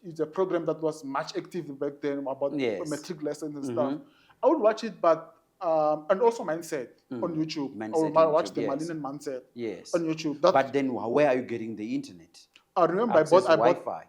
is a program that was much active back then about metric lessons and stuff. I would watch it, but and also Mindset on YouTube. Mindset I would watch on YouTube, Demalin and Mindset Yes. on YouTube. But then where are you getting the internet? I remember Wi-Fi.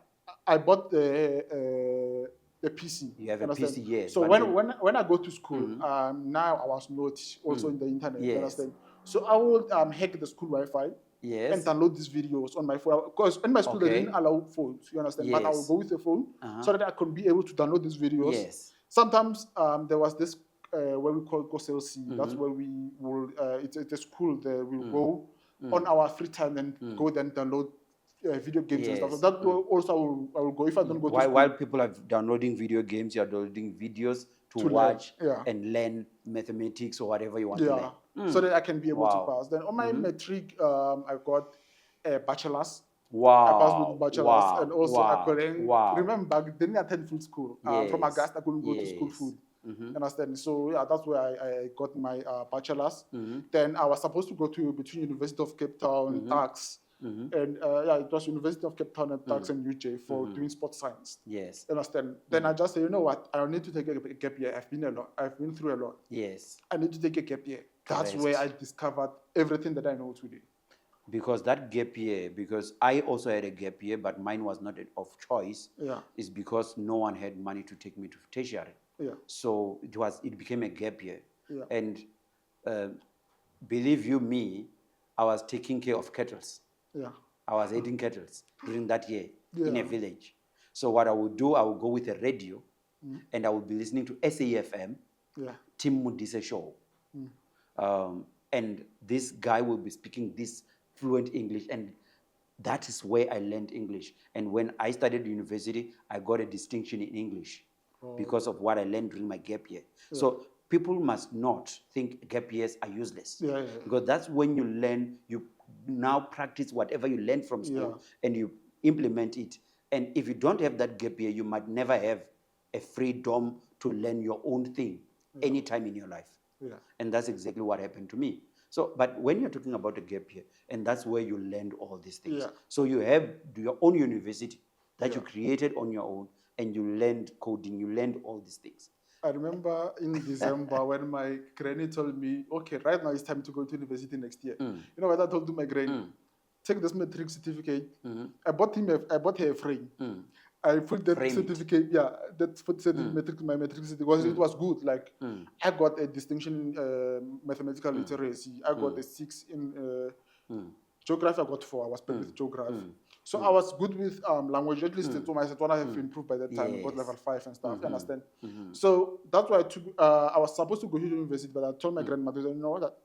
I bought the PC. You have a PC, yes. So when I go to school, now I was not also in the internet. Yes. You understand? So I would hack the school Wi-Fi. Yes. And download these videos on my phone. Because in my school, they didn't allow phones, you understand? Yes. But I will go with a phone so that I could be able to download these videos. Yes. Sometimes there was this, what we call GoSLC. That's where we will, it's a school that we will go on our free time and go then download video games and stuff. So that also I will go if I don't go to school. While people are downloading video games, you're downloading videos to watch and learn mathematics or whatever you want to learn. So that I can be able to pass. Then on my metric, I got a bachelor's. Wow. I passed with bachelor's, and also I couldn't remember. I didn't attend full school. From August, I couldn't go to school full. Understand? So yeah, that's where I got my bachelor's. Then I was supposed to go to between University of Cape Town, Tax. And it was University of Cape Town and Tax and UJ for doing sports science. Yes. Understand? Then I just say, you know what? I need to take a gap year. I've been through a lot. Yes. I need to take a gap year. That's where I discovered everything that I know today. Because that gap year, because I also had a gap year, but mine was not of choice. Yeah. Is because no one had money to take me to tertiary. Yeah. So it became a gap year. Yeah. And believe you me, I was taking care of cattle. Yeah. I was eating cattle during that year in a village. So what I would do, I would go with a radio and I would be listening to SAFM, Tim Mudise show. And this guy will be speaking this fluent English, and that is where I learned English. And when I started university, I got a distinction in English because of what I learned during my gap year. So people must not think gap years are useless. Because that's when you learn, you now practice whatever you learned from school and you implement it. And if you don't have that gap year, you might never have a freedom to learn your own thing anytime in your life. And that's exactly what happened to me. So, but when you're talking about a gap year, and that's where you learned all these things. So you have your own university that you created on your own, and you learned coding, you learned all these things. I remember in December when my granny told me, okay, right now it's time to go to university next year. You know what I told to my granny? Take this matric certificate. I bought her a frame. I put that certificate, my matric certificate, because it was good. Like, I got a distinction in mathematical literacy. I got a 6 in geography. I got 4. I was paid with geography. So I was good with language. At least so my one I have improved by that time. I got level 5 and stuff. You understand? So that's why I was supposed to go to university, but I told my grandmother, you know what?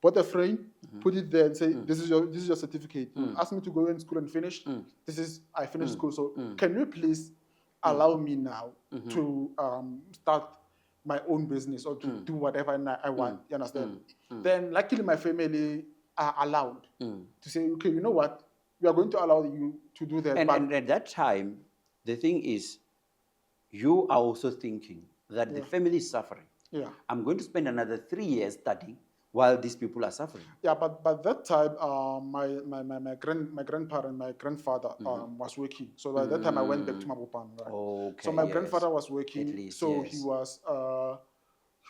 bought a frame, put it there, and say, this is your certificate. You asked me to go in school and finish. I finished school. So can you please allow me now to start my own business or to do whatever I want? You understand? Then luckily my family are allowed to say, okay, you know what? We are going to allow you to do that. And at that time, the thing is, you are also thinking that the family is suffering. Yeah. I'm going to spend another 3 years studying while these people are suffering. Yeah, but that time, my grandparent, my grandfather was working. So by that time, I went back to Mabupan. Right? Okay, so my grandfather was working. At least, so yes.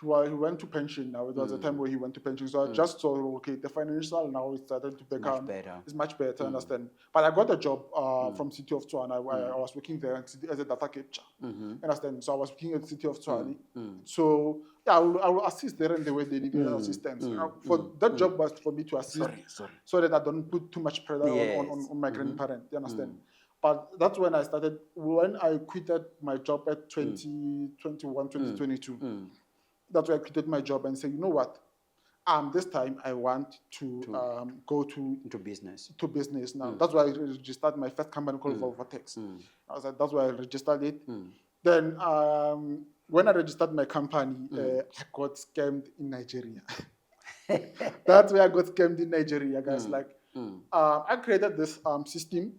he went to pension now. It was a time where he went to pension. So I just saw, okay, the financial now is starting to become it's much better, understand. But I got a job from City of Tshwane. I was working there as a data capture, understand. So I was working at City of Tshwane. So yeah, I will assist there in the way they needed assistance. For that job was for me to assist, so that I don't put too much pressure on my grandparent. You understand? But that's when I started. When I quitted my job at 2021, 2022. That's why I quitted my job and said, you know what? This time I want to go into business. To business now. That's why I registered my first company called Volvotex. I was like, that's why I registered it. Then when I registered my company, I got scammed in Nigeria. That's where I got scammed in Nigeria, guys. I created this system.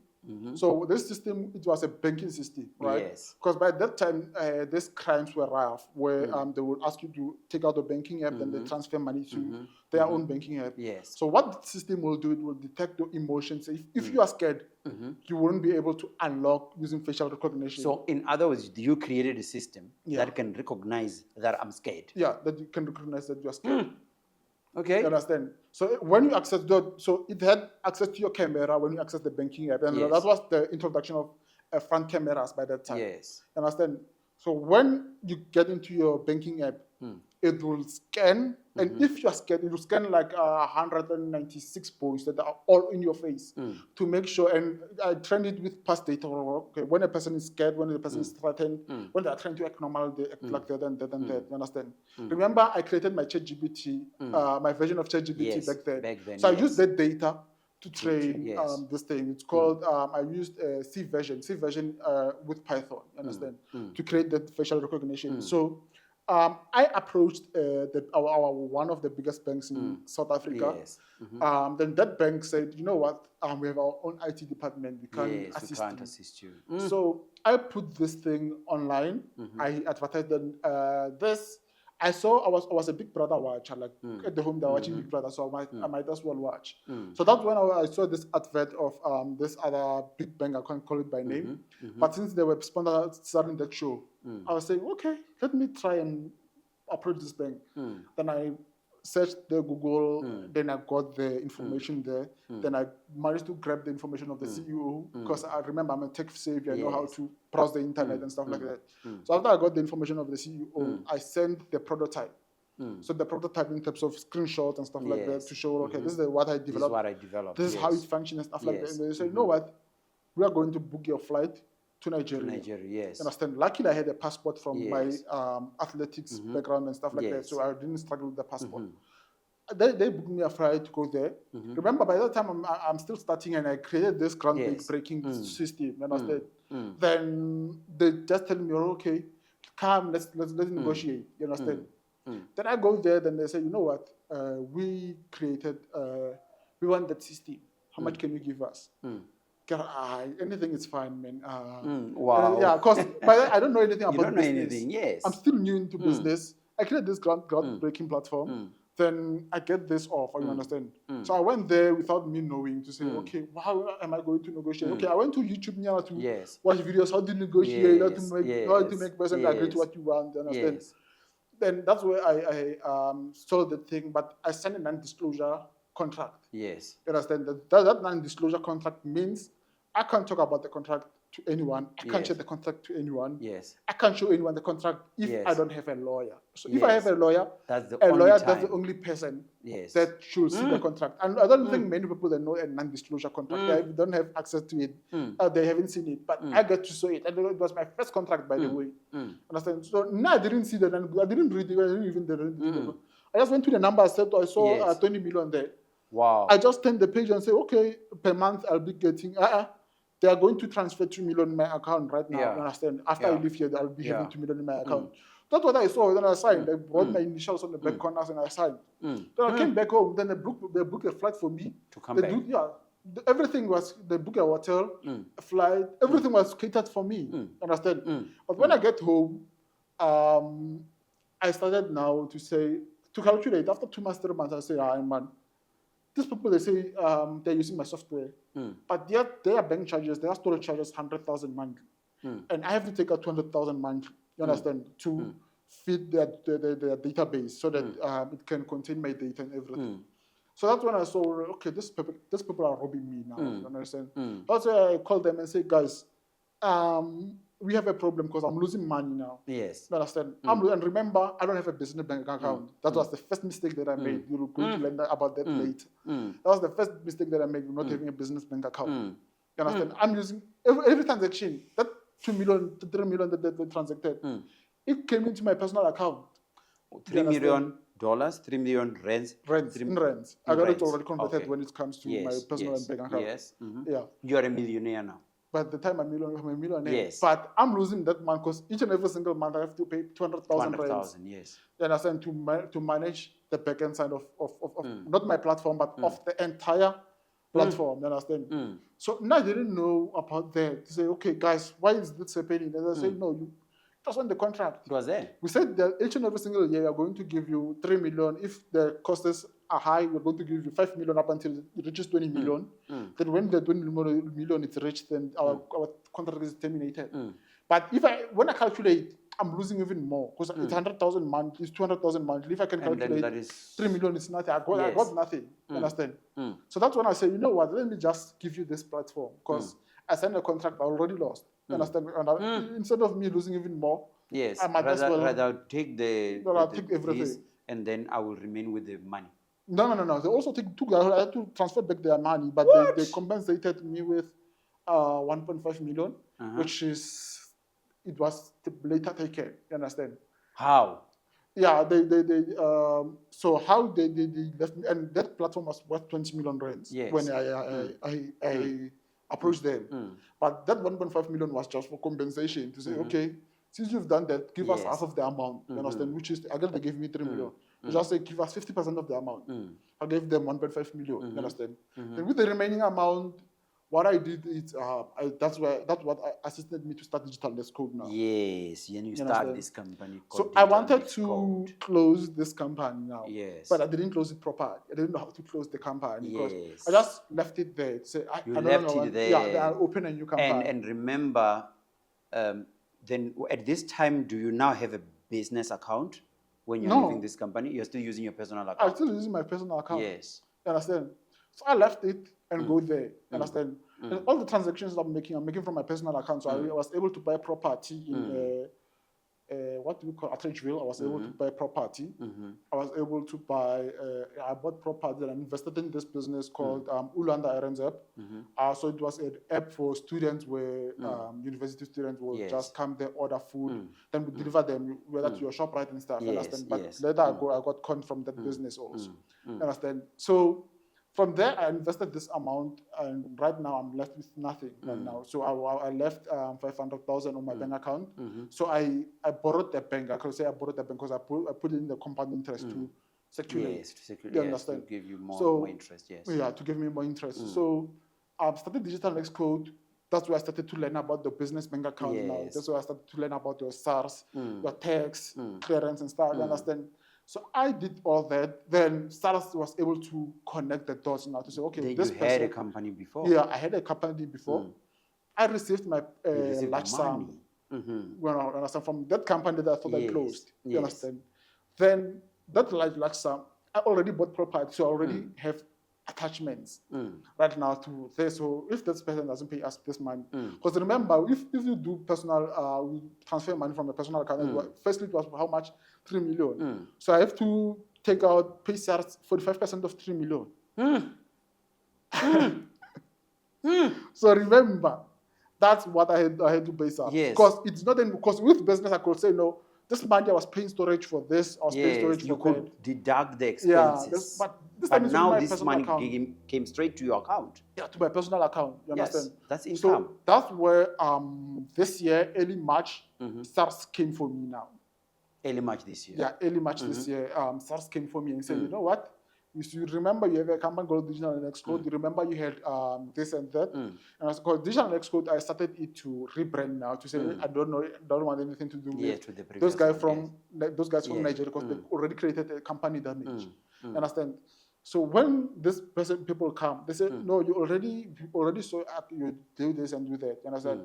So this system, it was a banking system, right? Yes. Because by that time, these crimes were rife, where they would ask you to take out the banking app, then they transfer money to their own banking app. Yes. So what the system will do, it will detect your emotions. If you are scared, you wouldn't be able to unlock using facial recognition. So in other words, you created a system that can recognize that I'm scared. Yeah, that you can recognize that you are scared. Okay. You understand? So when you access so it had access to your camera when you access the banking app, and that was the introduction of front cameras by that time. Yes. You understand? So when you get into your banking app, it will scan, and if you are scared, it will scan like 196 points that are all in your face to make sure. And I trained it with past data. Okay, when a person is scared, when a person is threatened, when they are trying to act normal, they act like that and that and that. You understand? Remember, I created my ChatGPT, my version of ChatGPT back then. So I used that data to train this thing. It's called, I used C version with Python, you understand, to create that facial recognition. So I approached one of the biggest banks in South Africa. Yes. Then that bank said, you know what, we have our own IT department. We can't assist you. So I put this thing online. I advertised this. I was a Big Brother watcher, like at the home they're watching Big Brother, so I might as well watch. So that's when I saw this advert of this other big bank, I can't call it by name, but since they were sponsoring that show, I was saying, okay, let me try and approach this bank. Then I searched the Google, then I got the information there. Then I managed to grab the information of the CEO, because I remember I'm a tech savvy, I know how to browse the internet and stuff like that. So after I got the information of the CEO, I sent the prototype. So the prototype in terms of screenshots and stuff like that to show, okay, this is what I developed. This is how it functions and stuff like that. And they said, you know what, we are going to book your flight to Nigeria. Yes. Understand? Luckily, I had a passport from my athletics background and stuff like that, so I didn't struggle with the passport. They booked me a flight to go there. Remember, by that time, I'm still starting, and I created this groundbreaking system. Understand? Then they just tell me, okay, come, let's negotiate. You understand? Then I go there. Then they say, you know what? We created. We want that system. How much can you give us? Anything is fine, man. Wow. Yeah, because I don't know anything about business. You don't know business. anything, yes. I'm still new into business. I created this groundbreaking platform. Then I get this offer, you understand? So I went there without me knowing to say, okay, how am I going to negotiate? Okay, I went to YouTube now to watch videos, how to negotiate, how to make person agree to what you want, you understand? Then that's where I sold the thing, but I signed a non-disclosure contract. Yes. You understand? That non-disclosure contract means I can't talk about the contract to anyone. I can't share the contract to anyone. Yes. I can't show anyone the contract if I don't have a lawyer. So if I have a lawyer, that's the only person that should see the contract. And I don't think many people that know a non-disclosure contract. They don't have access to it. They haven't seen it. But I get to show it. And it was my first contract, by the way. Understand? So no, I didn't see that. I didn't read it. I didn't even read it. I just went to the number, I said, I saw Yes. 20 million there. Wow. I just turned the page and say, okay, per month I'll be getting, they are going to transfer 2 million in my account right now. Yeah. You understand? After I Yeah. leave here, I'll be having Yeah. 2 million in my account. That's what I saw. Then I signed. I brought Mm. my initials on the back corners and I signed. Mm. Then I came back home. Then they booked a flight for me. To come They back. everything was, they booked a hotel, a flight, everything was catered for me. Understand? But when I get home, I started now to calculate. After 2 months, 3 months, I say, man, these people, they say they're using my software. But their bank charges, their storage charges 100,000 monthly. And I have to take out 200,000 monthly, you understand, to feed their database so that it can contain my data and everything. So that's when I saw, okay, these people are robbing me now, you understand? That's why I called them and said, guys, we have a problem because I'm losing money now. Yes. You understand? And remember, I don't have a business bank account. That was the first mistake that I made. You're going to learn about that later. That was the first mistake that I made, not having a business bank account. You understand? I'm using every transaction, that 2 million, 3 million that they transacted, it came into my personal account. $3 million, $3 million rands. In rands. I got it rands. already converted Okay. when it comes to my personal bank account. Yes. Yeah. You are a millionaire now. But at the time, I'm a millionaire. Yes. But I'm losing that month because each and every single month I have to pay 200,000 rands. 200,000, yes. You understand? To manage the backend side of not my platform, but of the entire platform. You understand? So now I didn't know about that. To say, okay, guys, why is this happening? And I said, no, you just want the contract. It was there. We said that each and every single year we are going to give you 3 million. If the costs are high, we're going to give you 5 million up until it reaches 20 million. Then when the 20 million is reached, then our contract is terminated. But when I calculate, I'm losing even more because it's 100,000 monthly, it's 200,000 monthly. If I can calculate, that is 3 million is nothing. I got nothing. Understand? So that's when I say, you know what? Let me just give you this platform because I signed a contract I already lost. Understand? And instead of me losing even more, yes, I might as well rather take take everything. this, and then I will remain with the money. No. They also I had to transfer back their money, but they compensated me with 1.5 million, which it was later taken. You understand? How? Yeah, so how they left me, and that platform was worth 20 million rands when I approached them. But that 1.5 million was just for compensation to say, okay, since you've done that, give us half of the amount. You understand? Which is, again, they gave me 3 million. You just say, give us 50% of the amount. I gave them 1.5 million. You understand? Then with the remaining amount, what I did is, that's what assisted me to start Digital Let's Code now. Yes, and you start this company. So I wanted to close this company now. Yes. But I didn't close it properly. I didn't know how to close the company because Yes. I just left it there. To say, You left it there. Yeah, then I'll open a new company. And remember, then at this time, do you now have a business account when you're leaving this company? You're still using your personal account? I'm still using my personal account. Yes. You understand? So I left it and go there. Understand? And all the transactions I'm making from my personal account. So I was able to buy property in what do we call Atteridgeville. I was able to buy property. I was able to buy. I bought property and I invested in this business called Ulanda Irons app. So it was an app for students where university students will just come there, order food, then we deliver them whether to your shop, right, and stuff. Understand? But later I got con from that business also. Understand? So from there, I invested this amount, and right now I'm left with nothing right now. So I left 500,000 on my bank account. So I borrowed the bank. I could say I borrowed the bank because I put it in the compound interest to circulate. Yes, to circulate. You Yes, understand? to give you more interest. Yes. Yeah, to give me more interest. So I started Digital Let's Code. That's where I started to learn about the business bank account now. That's where I started to learn about your SARS, your tax, clearance and stuff. You understand? So I did all that. Then SARS was able to connect the dots now to say, okay, this you had a company before. Yeah, I had a company before. I received my large sum. When I understand from that company that I thought I closed. You understand? Then that large sum, I already bought property, so I already have attachments right now to this. So if this person doesn't pay us this money, because remember, if you do personal, we transfer money from a personal account. Firstly, it was how much? 3 million. So I have to take out pay SARS 45% of 3 million. So remember, that's what I had to pay SARS. Yes. Because it's not because with business I could say no. this month I was paying storage for this, I was paying Yes, storage you for that. could deduct the Yeah, expenses. but this time But it's on now my this personal money account. came straight to your account. Yeah, to my personal account. You Yes, understand? that's income. So that's where this year, early March, SARS came for me now. Early March this year. Yeah, early March this year, SARS came for me and said, you know what? You remember you have a company called Digital and Xcode. You remember you had this and that. And I was called Digital and Xcode. I started it to rebrand now to say I don't want anything to do with the previous those guys one, from those guys from Nigeria because they already created a company damage. You understand? So when this person people come, they say no, you already saw up, you do this and do that. You understand?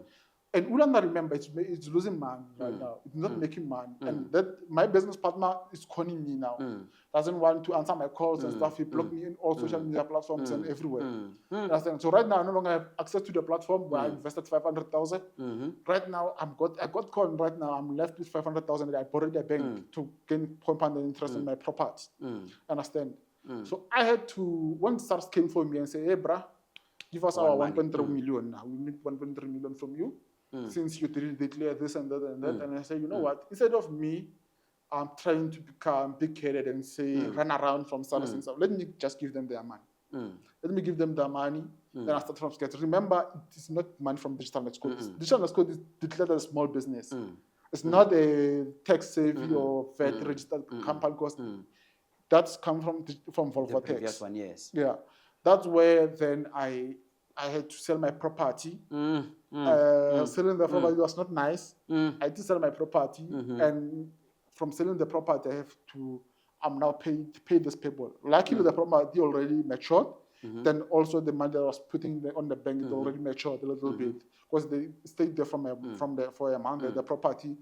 And Ulanda, remember, it's losing money right now. It's not making money. And that my business partner is calling me now. Doesn't want to answer my calls and stuff. He blocked me in all social media platforms and everywhere. Understand? So right now, I no longer have access to the platform where I invested 500,000. Right now, I got called right now. I'm left with 500,000 that I borrowed a bank to gain compounded interest in my property. Understand? So I had to, when SARS came for me and say, hey, bruh, give us our 1.3 million now. We need 1.3 million from you. Since you didn't declare this and that and that. And I say, you know what? Instead of me trying to become big-headed and say, run around from SARS and stuff, let me just give them their money. Let me give them their money. Then I start from scratch. Remember, it is not money from Digital Next Code. Digital Next Code is declared as a small business. It's not a tech-savvy or VAT-registered company because that's come from Volvo Tax. One, yes. Yeah. That's where then I had to sell my property. Selling the property was not nice. I had to sell my property, and from selling the property, I have to. I'm now pay these people. Luckily, the property already matured. Then also the money that I was putting on the bank it already matured a little bit because they stayed there for a month. The property,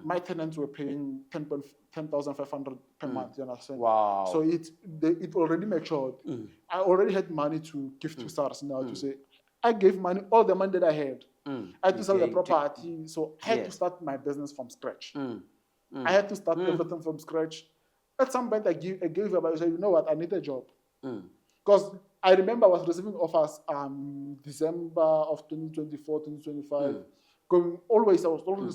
my tenants were paying 10,500 per month. You understand? Wow. So it already matured. I already had money to give to SARS now to say. I gave money, all the money that I had. I had to sell the property, so I had to start my business from scratch. I had to start everything from scratch. At some point, I gave up. I said, you know what, I need a job. Because I remember I was receiving offers December of 2024, 2025. I was always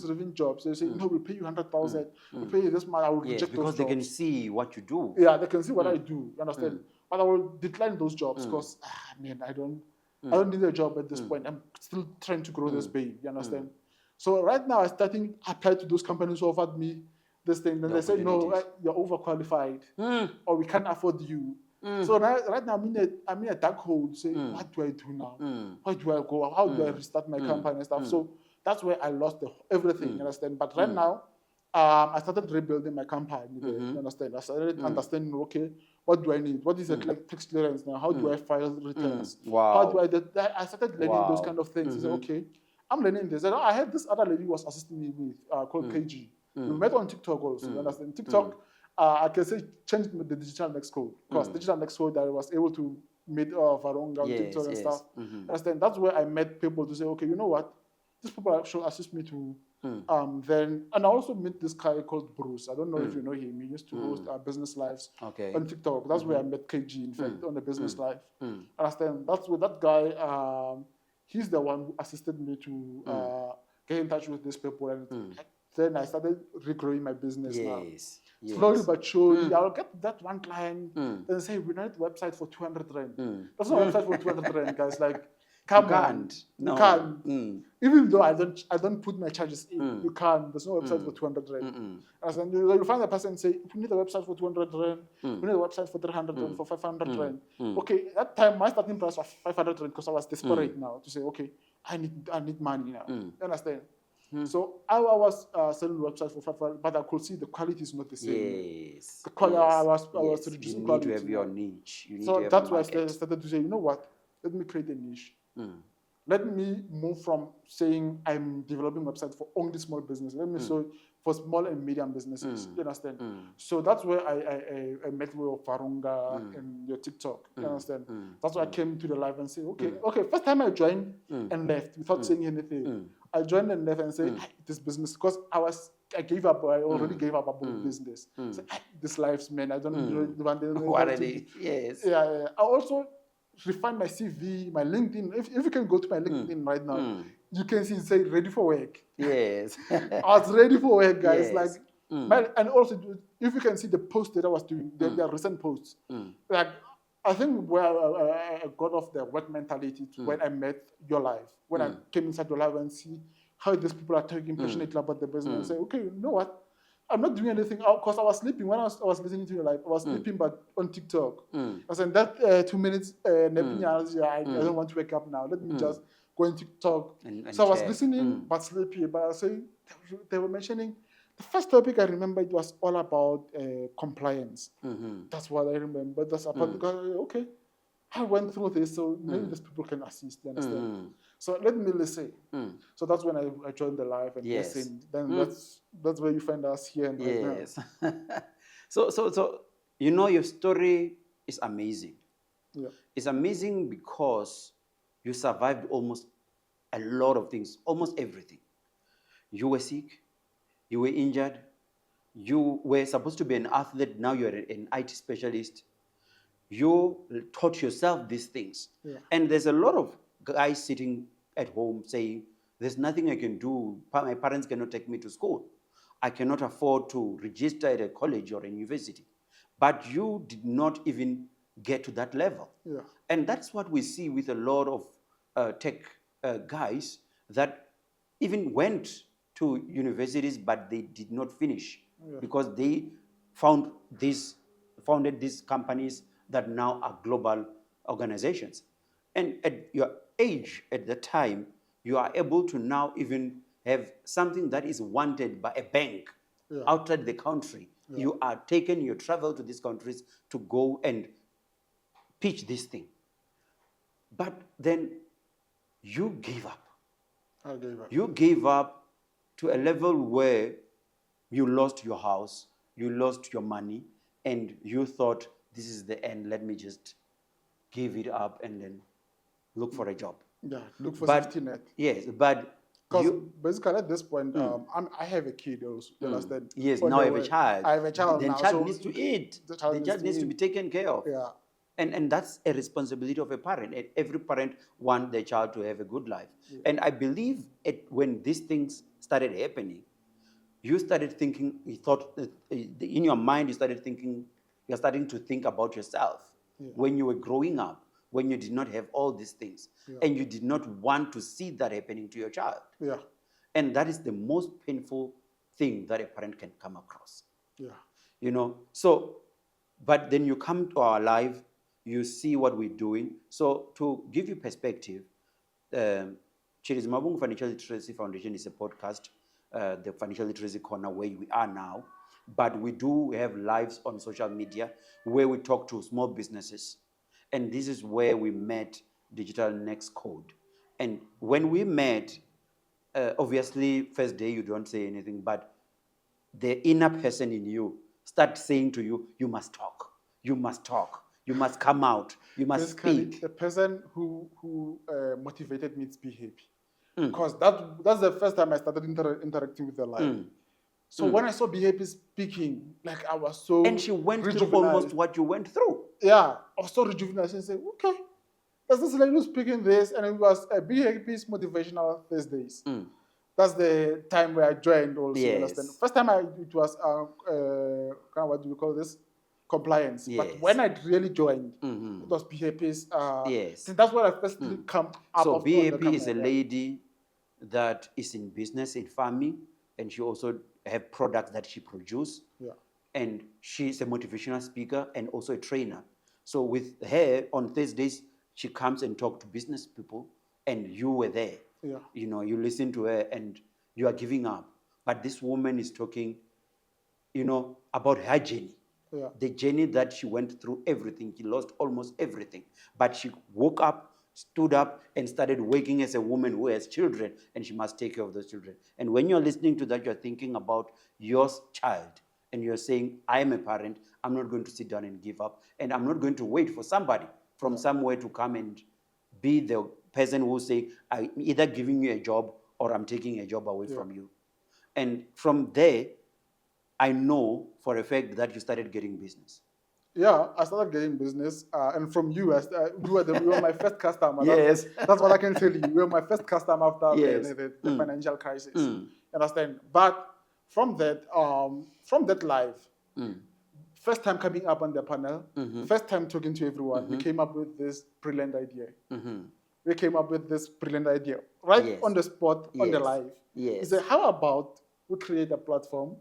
receiving jobs. They say, no, we'll pay you 100,000. We'll pay you this month. I will reject those jobs. Because they can see what you do. Yeah, they can see what I do. You understand? But I will decline those jobs because, I don't need a job at this point. I'm still trying to grow this baby. You understand? So right now, I'm starting to apply to those companies who offered me this thing. Then they say, no, you're overqualified, or we can't afford you. So right now, I'm in a dark hole. Say, what do I do now? Where do I go? How do I restart my company and stuff? So that's where I lost everything. You understand? But right now, I started rebuilding my company. You understand? I started understanding. Okay, what do I need? What is like tax clearance now? How do I file returns? How do I started learning those kind of things. I said, okay, I'm learning this. And I had this other lady who was assisting me with called KG. We met on TikTok also. You understand? TikTok, I can say changed the Digital Next Code because Digital Next Code I was able to meet Varunga on TikTok and stuff. Understand? That's where I met people to say, okay, you know what? These people should assist me to. And I also met this guy called Bruce. I don't know if you know him. He used to host Business Lives on TikTok. That's where I met KG, in fact, on the Business Live. Understand? That's where that guy, he's the one who assisted me to get in touch with these people. And then I started regrowing my business now. Slowly but surely, I'll get that one client and say, we need a website for 200 Rand. That's not a website for 200 Rand, guys. Like, come on. You can't. Even though I don't put my charges in, you can't. There's no website for 200 Rand. And you find a person and say, if you need a website for 200 Rand, we need a website for 300 Rand, for 500 Rand. Okay, at that time, my starting price was 500 Rand because I was desperate now to say, okay, I need money now. You understand? So I was selling websites for 500, but I could see the quality is not the same. The quality, I was reducing quality. You need to have your niche. So that's why I started to say, you know what? Let me create a niche. Let me move from saying I'm developing websites for only small business. Let me say for small and medium businesses. You understand? So that's where I met with Varunga and your TikTok. You understand? That's why I came to the live and said, okay. First time I joined and left without saying anything. I joined and left and said, this business, because I gave up. I already gave up about business. So, this lives, man. I don't want to. What are they? Yes. Yeah. I also refine my CV, my LinkedIn. If you can go to my LinkedIn right now, you can see it say ready for work. Yes. I was ready for work, guys. Yes. Like And also, if you can see the posts that I was doing, the recent posts, like I think where I got off the work mentality to when I met your life, when I came inside your life and see how these people are talking passionately about the business, and say, okay, you know what? I'm not doing anything because I was sleeping when I was listening to your life. I was sleeping, but on TikTok. I said that 2 minutes napping hours. I don't want to wake up now. Let me just go on TikTok. And So I was check. listening, but sleepy. But I say they were mentioning the first topic I remember. It was all about compliance. That's what I remember. That's about because okay, I went through this, so maybe these people can assist. You understand? So let me listen. So that's when I joined the live and Yes. listened. Then that's where you find us here and right now. Yes. So you know, your story is amazing. Yeah. It's amazing because you survived almost a lot of things, almost everything. You were sick, you were injured, you were supposed to be an athlete, now you're an IT specialist. You taught yourself these things. Yeah. And there's a lot of guys sitting at home saying, there's nothing I can do. My parents cannot take me to school. I cannot afford to register at a college or a university. But you did not even get to that level. Yeah. And that's what we see with a lot of tech guys that even went to universities, but they did not finish because they founded these companies that now are global organizations. And at your age, at the time, you are able to now even have something that is wanted by a bank outside the country. You are taken, you travel to these countries to go and pitch this thing. But then you gave up. I gave up. You gave up to a level where you lost your house, you lost your money, and you thought, this is the end, let me just give it up and then look for a job. Yeah, look for But safety net. yes, but Because basically at this point, I have a kid also. You understand? yes, On now the I have a way. child. I have a child The now. child so needs to eat. The child needs to be taken care of. Yeah. And that's a responsibility of a parent. And every parent wants their child to have a good life. And I believe when these things started happening, you started thinking, you thought, in your mind, you started thinking, you're starting to think about yourself when you were growing up, when you did not have all these things, and you did not want to see that happening to your child. Yeah. And that is the most painful thing that a parent can come across. Yeah. You know, so, but then you come to our live, you see what we're doing. So to give you perspective, Chirizi Mabungu Financial Literacy Foundation is a podcast, the Financial Literacy Corner, where we are now. But we do have lives on social media where we talk to small businesses. And this is where we met Digital Next Code. And when we met, obviously, first day you don't say anything, but the inner person in you starts saying to you, you must talk, you must talk, you must come out, you must Basically, speak. the person who motivated me to be happy. Because that's the first time I started interacting with the life. So when I saw Be Happy speaking, like I was so And she went through rejuvenated. almost what you went through. Yeah, I was so rejuvenated. I said, okay, that's this lady who's speaking this, and it was Be Happy's motivational Thursdays. That's the time where I joined also. Yes. You understand? First time it was what do we call this? Compliance. Yes. But when I really joined, it was Be Happy's. Yes. So that's where I first come up. So of on the BAP is a camera, lady that is in business, in farming, and she also have products that she produces. Yeah. And she's a motivational speaker and also a trainer. So with her on Thursdays, she comes and talks to business people, and you were there. Yeah. You know, you listen to her and you are giving up. But this woman is talking, you know, about her journey. Yeah. The journey that she went through everything. She lost almost everything. But she woke up, stood up, and started working as a woman who has children, and she must take care of those children. And when you're listening to that, you're thinking about your child, and you're saying, I am a parent, I'm not going to sit down and give up, and I'm not going to wait for somebody from somewhere to come and be the person who say, I'm either giving you a job or I'm taking a job away from you. And from there, I know for a fact that you started getting business. Yeah, I started getting business, and from you, you were my first customer. Yes. That's what I can tell you. You were my first customer after Yes. the financial crisis. You understand? But from that live, first time coming up on the panel, first time talking to everyone, we came up with this brilliant idea. We came up with this brilliant idea right Yes. on the spot, on the Yes. live. Yes. We said, how about we create a platform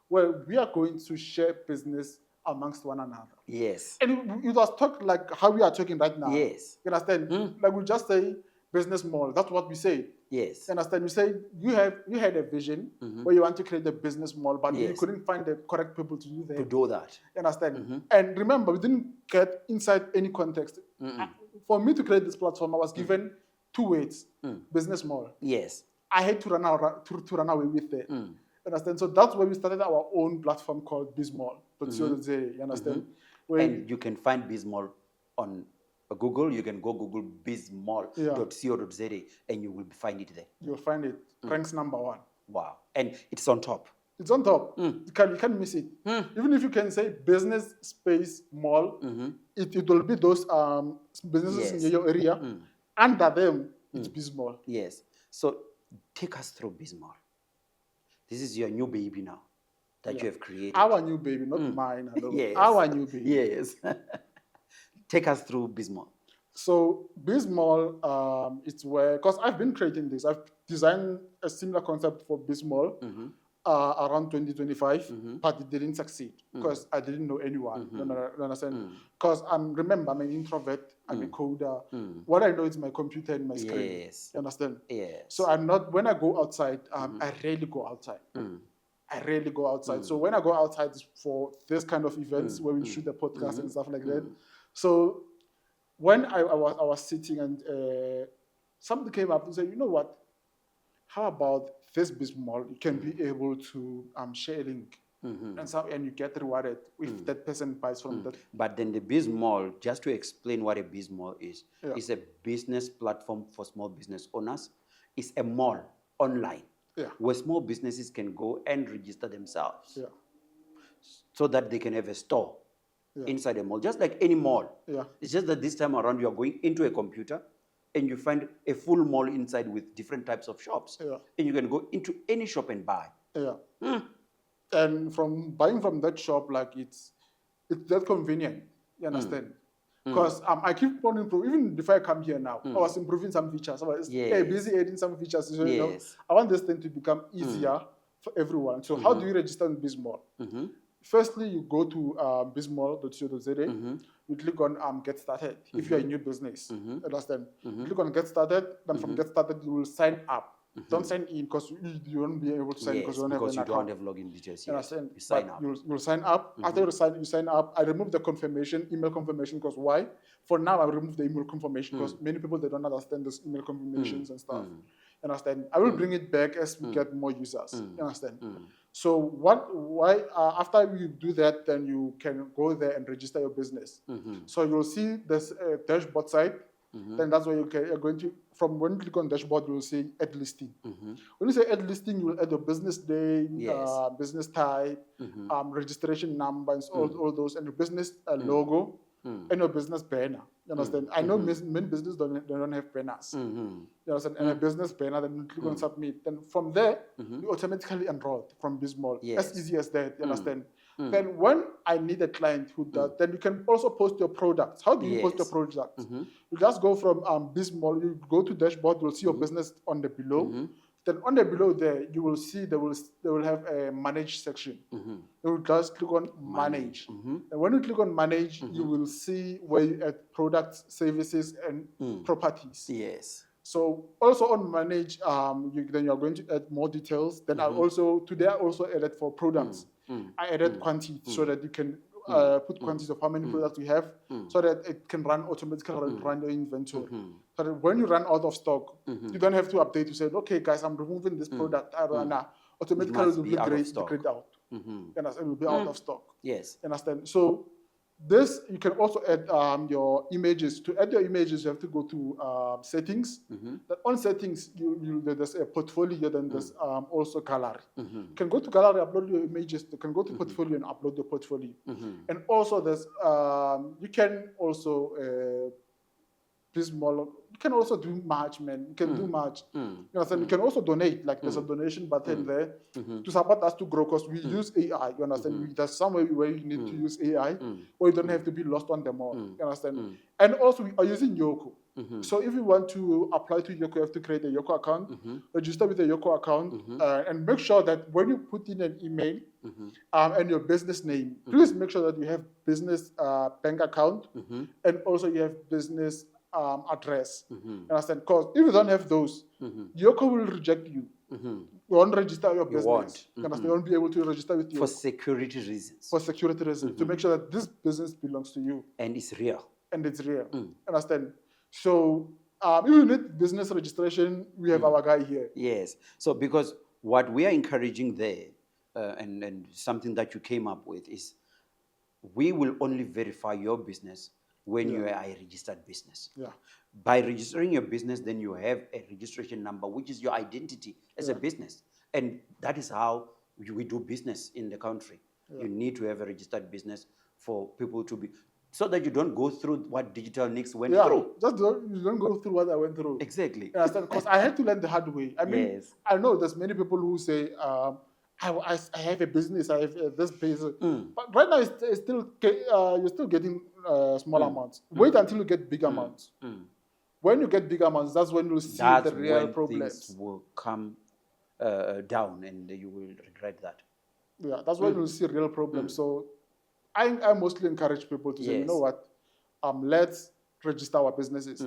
where we are going to share business amongst one another? Yes. And it was talk like how we are talking right now. Yes. You understand? Like we just say business model. That's what we say. Yes. You understand? You say you had a vision where you want to create a business model, but you Yes. couldn't find the correct people to do that. To do that. You understand? And remember, we didn't get inside any context. For me to create this platform, I was given 2 words: business model. Yes. I had to run away with it. You understand? So that's why we started our own platform called Bizmall.co.za. You understand? Where And you can find Bizmall on Google. You can go Google Bizmall.co.za and you will find it there. you'll find it ranks number 1. Wow. And it's on top. It's on top. You can't miss it. Even if you can say business space mall, it will be those businesses Yes. in your area. Under them, it's Bizmall. Yes. So take us through Bizmall. This is your new baby now that you have created. Our new baby, not mine. Hello. Yes. Our new baby. Yes. Take us through Bizmall. So Bizmall, it's where, because I've been creating this. I've designed a similar concept for Bizmall around 2025, but it didn't succeed because I didn't know anyone. You understand? Because remember, I'm an introvert. I'm a coder. What I know is my computer and my screen. Yes. You understand? Yes. So I'm not. When I go outside, I rarely go outside. I rarely go outside. So when I go outside, it's for this kind of events where we shoot the podcast and stuff like that. So when I was sitting and something came up and said, you know what? How about this Bizmall? You can be able to share a link, and you get rewarded if that person buys from that. But then the Bizmall, just to explain what a Bizmall is a business platform for small business owners. It's a mall online where small businesses can go and register themselves so that they can have a store inside a mall, just like any mall. It's just that this time around you are going into a computer and you find a full mall inside with different types of shops. And you can go into any shop and buy. And from buying from that shop, like it's that convenient. You understand? Because I keep on improving. Even before I come here now, I was improving some features. I was busy adding some features. So, you know, I want this thing to become easier for everyone. So how do you register in Bizmall? Firstly, you go to bizmall.co.za. You click on Get Started if you're a new business. Understand? Click on Get Started. Then from Get Started, you will sign up. Don't sign in because you won't be able to sign because you don't have an account. Don't have login details. Understand? You sign up. You'll sign up. After you sign up, I remove the confirmation, email confirmation, because why? For now, I remove the email confirmation because many people, they don't understand this email confirmations and stuff. Understand? I will bring it back as we get more users. Understand? So after you do that, then you can go there and register your business. So you'll see this dashboard site. Then that's where you're going to, from when you click on dashboard, you'll see add listing. When you say add listing, you will add your business name, business type, registration numbers, all those, and your business logo, and your business banner. You understand? I know many businesses don't have banners. You understand? And a business banner, then you click on submit. Then from there, you automatically enrolled from Bizmall. As easy as that. You understand? Then when I need a client who does, then you can also post your products. How do you post your products? You just go from Bizmall, you go to dashboard, you'll see your business on the below. Then on the below there, you will see they will have a manage section. You will just click on manage. And when you click on manage, you will see where you add products, services, and properties. Yes. So also on manage, then you're going to add more details. Then today I also added for products. I added quantity so that you can put quantities of how many products we have so that it can run automatically, run your inventory. So that when you run out of stock, you don't have to update to say, okay, guys, I'm removing this product. Automatically it will be grayed out. It will be out of stock. Yes. Understand? So this, you can also add your images. To add your images, you have to go to settings. Then on settings, there's a portfolio, then there's also gallery. You can go to gallery, upload your images. You can go to portfolio and upload your portfolio. And also there's, you can also be small. You can also do much, man. You can do much. You understand? You can also donate. Like there's a donation button there to support us to grow because we use AI. You understand? There's somewhere where you need to use AI, or you don't have to be lost on the mall. You understand? And also we are using Yoko. So if you want to apply to Yoko, you have to create a Yoko account, register with a Yoko account, and make sure that when you put in an email and your business name, please make sure that you have business bank account and also you have business address. You understand? Because if you don't have those, Yoko will reject you. You won't register your business. won't. You understand? You won't be able to register with you For security reasons. for security reasons to make sure that this business belongs to you And it's real. and it's real. Understand? So if you need business registration, we have our guy here. Yes. So because what we are encouraging there, and something that you came up with is, we will only verify your business when you are a registered business. Yeah. By registering your business, then you have a registration number, which is your identity as a business. And that is how we do business in the country. You need to have a registered business for people to be, so that you don't go through what Digital Nix went through. Just you don't go through what I went through. Exactly. You understand? Because I had to learn the hard way. I mean, Yes. I know there's many people who say, I have a business, I have this business. But right now, it's still you're still getting small amounts. Wait until you get big amounts. When you get big amounts, that's when you'll see the real problems. Things will come down, and you will regret that. Yeah, that's when you'll see real problems. So I mostly encourage people to say, you know what, let's register our businesses.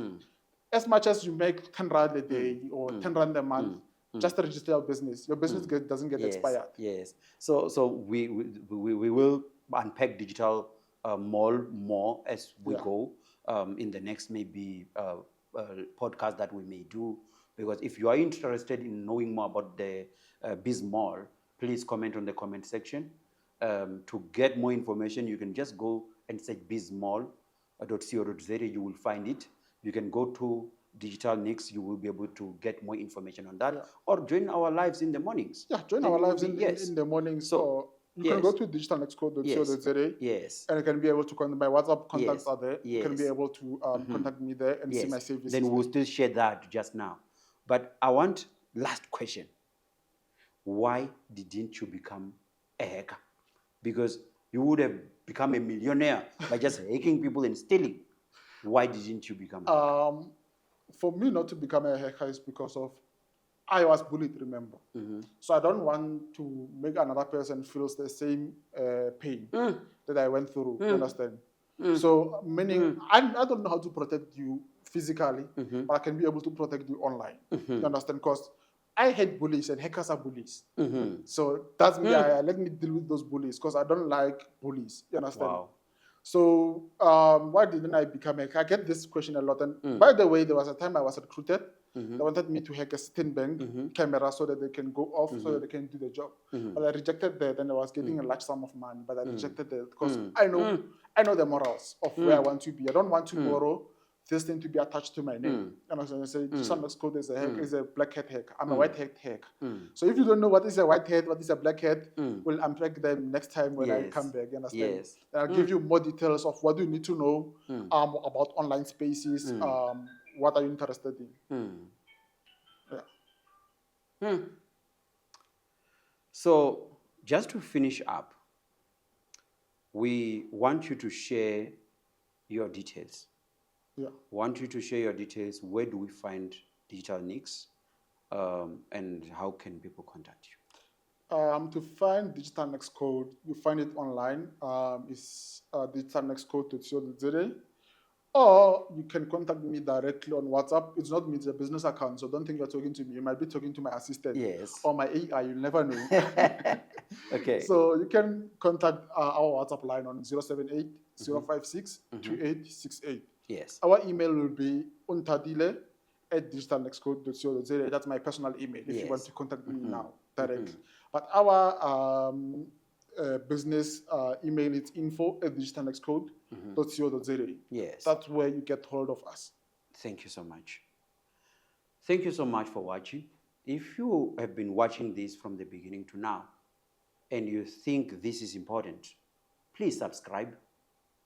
As much as you make 10 rand a day or 10 rand a month, just register your business. Your business doesn't get expired. Yes. So we will unpack Digital Mall more as we go in the next maybe podcast that we may do. Because if you are interested in knowing more about the Biz Mall, please comment on the comment section. To get more information, you can just go and search bizmall.co.za. You will find it. You can go to Digital Nix. You will be able to get more information on that, or join our lives in the mornings. Yeah, join our lives in the mornings. So you can go to digitalnexcode.co.za. Yes. And you can be able to contact my WhatsApp contacts are there. You can be able to contact me there and see my services. Then we'll still share that just now. But I want last question. Why didn't you become a hacker? Because you would have become a millionaire by just hacking people and stealing. Why didn't you become a hacker? For me not to become a hacker is because of I was bullied, remember. So I don't want to make another person feel the same pain that I went through, you understand? So meaning, I don't know how to protect you physically, but I can be able to protect you online, you understand? Because I hate bullies and hackers are bullies. So that's me, let me deal with those bullies because I don't like bullies, you understand? Wow. So why didn't I become a hacker? I get this question a lot. And by the way, there was a time I was recruited. They wanted me to hack a certain bank camera so that they can go off, so that they can do the job. But I rejected that, and I was getting a large sum of money. But I rejected that because I know the morals of where I want to be. I don't want tomorrow this thing to be attached to my name. And I say, Digital Nix Code is a black hat hack. I'm a white hat hack. So if you don't know what is a white hat, what is a black hat, we'll unpack them next time when I come back. You understand? Yes. And I'll give you more details of what you need to know about online spaces. What are you interested in? So just to finish up, we want you to share your details. Want you to share your details. Where do we find Digital Nix, and how can people contact you? To find Digital Nix Code, you find it online. It's digitalnexcode.co.za, or you can contact me directly on WhatsApp. It's not me; it's a business account, so don't think you're talking to me. You might be talking to my assistant, or my AI. You'll never know. Okay. So you can contact our WhatsApp line on 078-056-2868. Yes. Our email will be untadile@digitalnexcode.co.za. That's my personal email if you want to contact me now directly. But our business email is info@digitalnexcode.co.za. Yes. That's where you get hold of us. Thank you so much. Thank you so much for watching. If you have been watching this from the beginning to now, and you think this is important, please subscribe.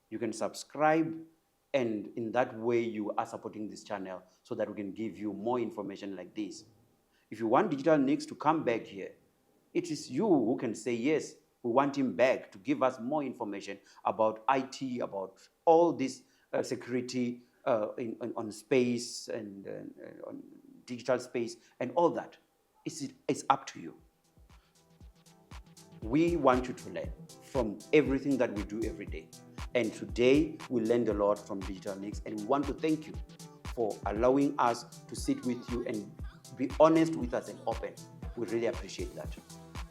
You can subscribe And in that way, you are supporting this channel so that we can give you more information like this. If you want Digital Nix to come back here, it is you who can say, yes, we want him back to give us more information about IT, about all this security on space and on digital space and all that. It's up to you. We want you to learn from everything that we do every day. And today we learned a lot from Digital Nix, and we want to thank you for allowing us to sit with you and be honest with us and open. We really appreciate that.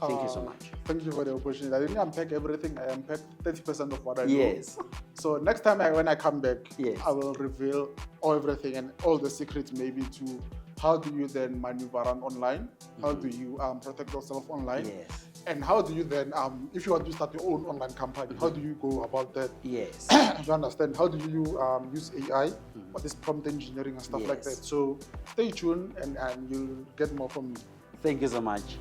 Thank you so much. Thank you for the opportunity. I didn't unpack everything. I unpacked 30% of what I know. Yes. So next time when I come back, Yes. I will reveal everything and all the secrets maybe to how do you then maneuver around online, how do you protect yourself online, Yes. and how do you then, if you want to start your own online company, how do you go about that? Yes. You understand? How do you use AI, what is prompt engineering and stuff like Yes. that? So stay tuned and you'll get more from me. Thank you so much.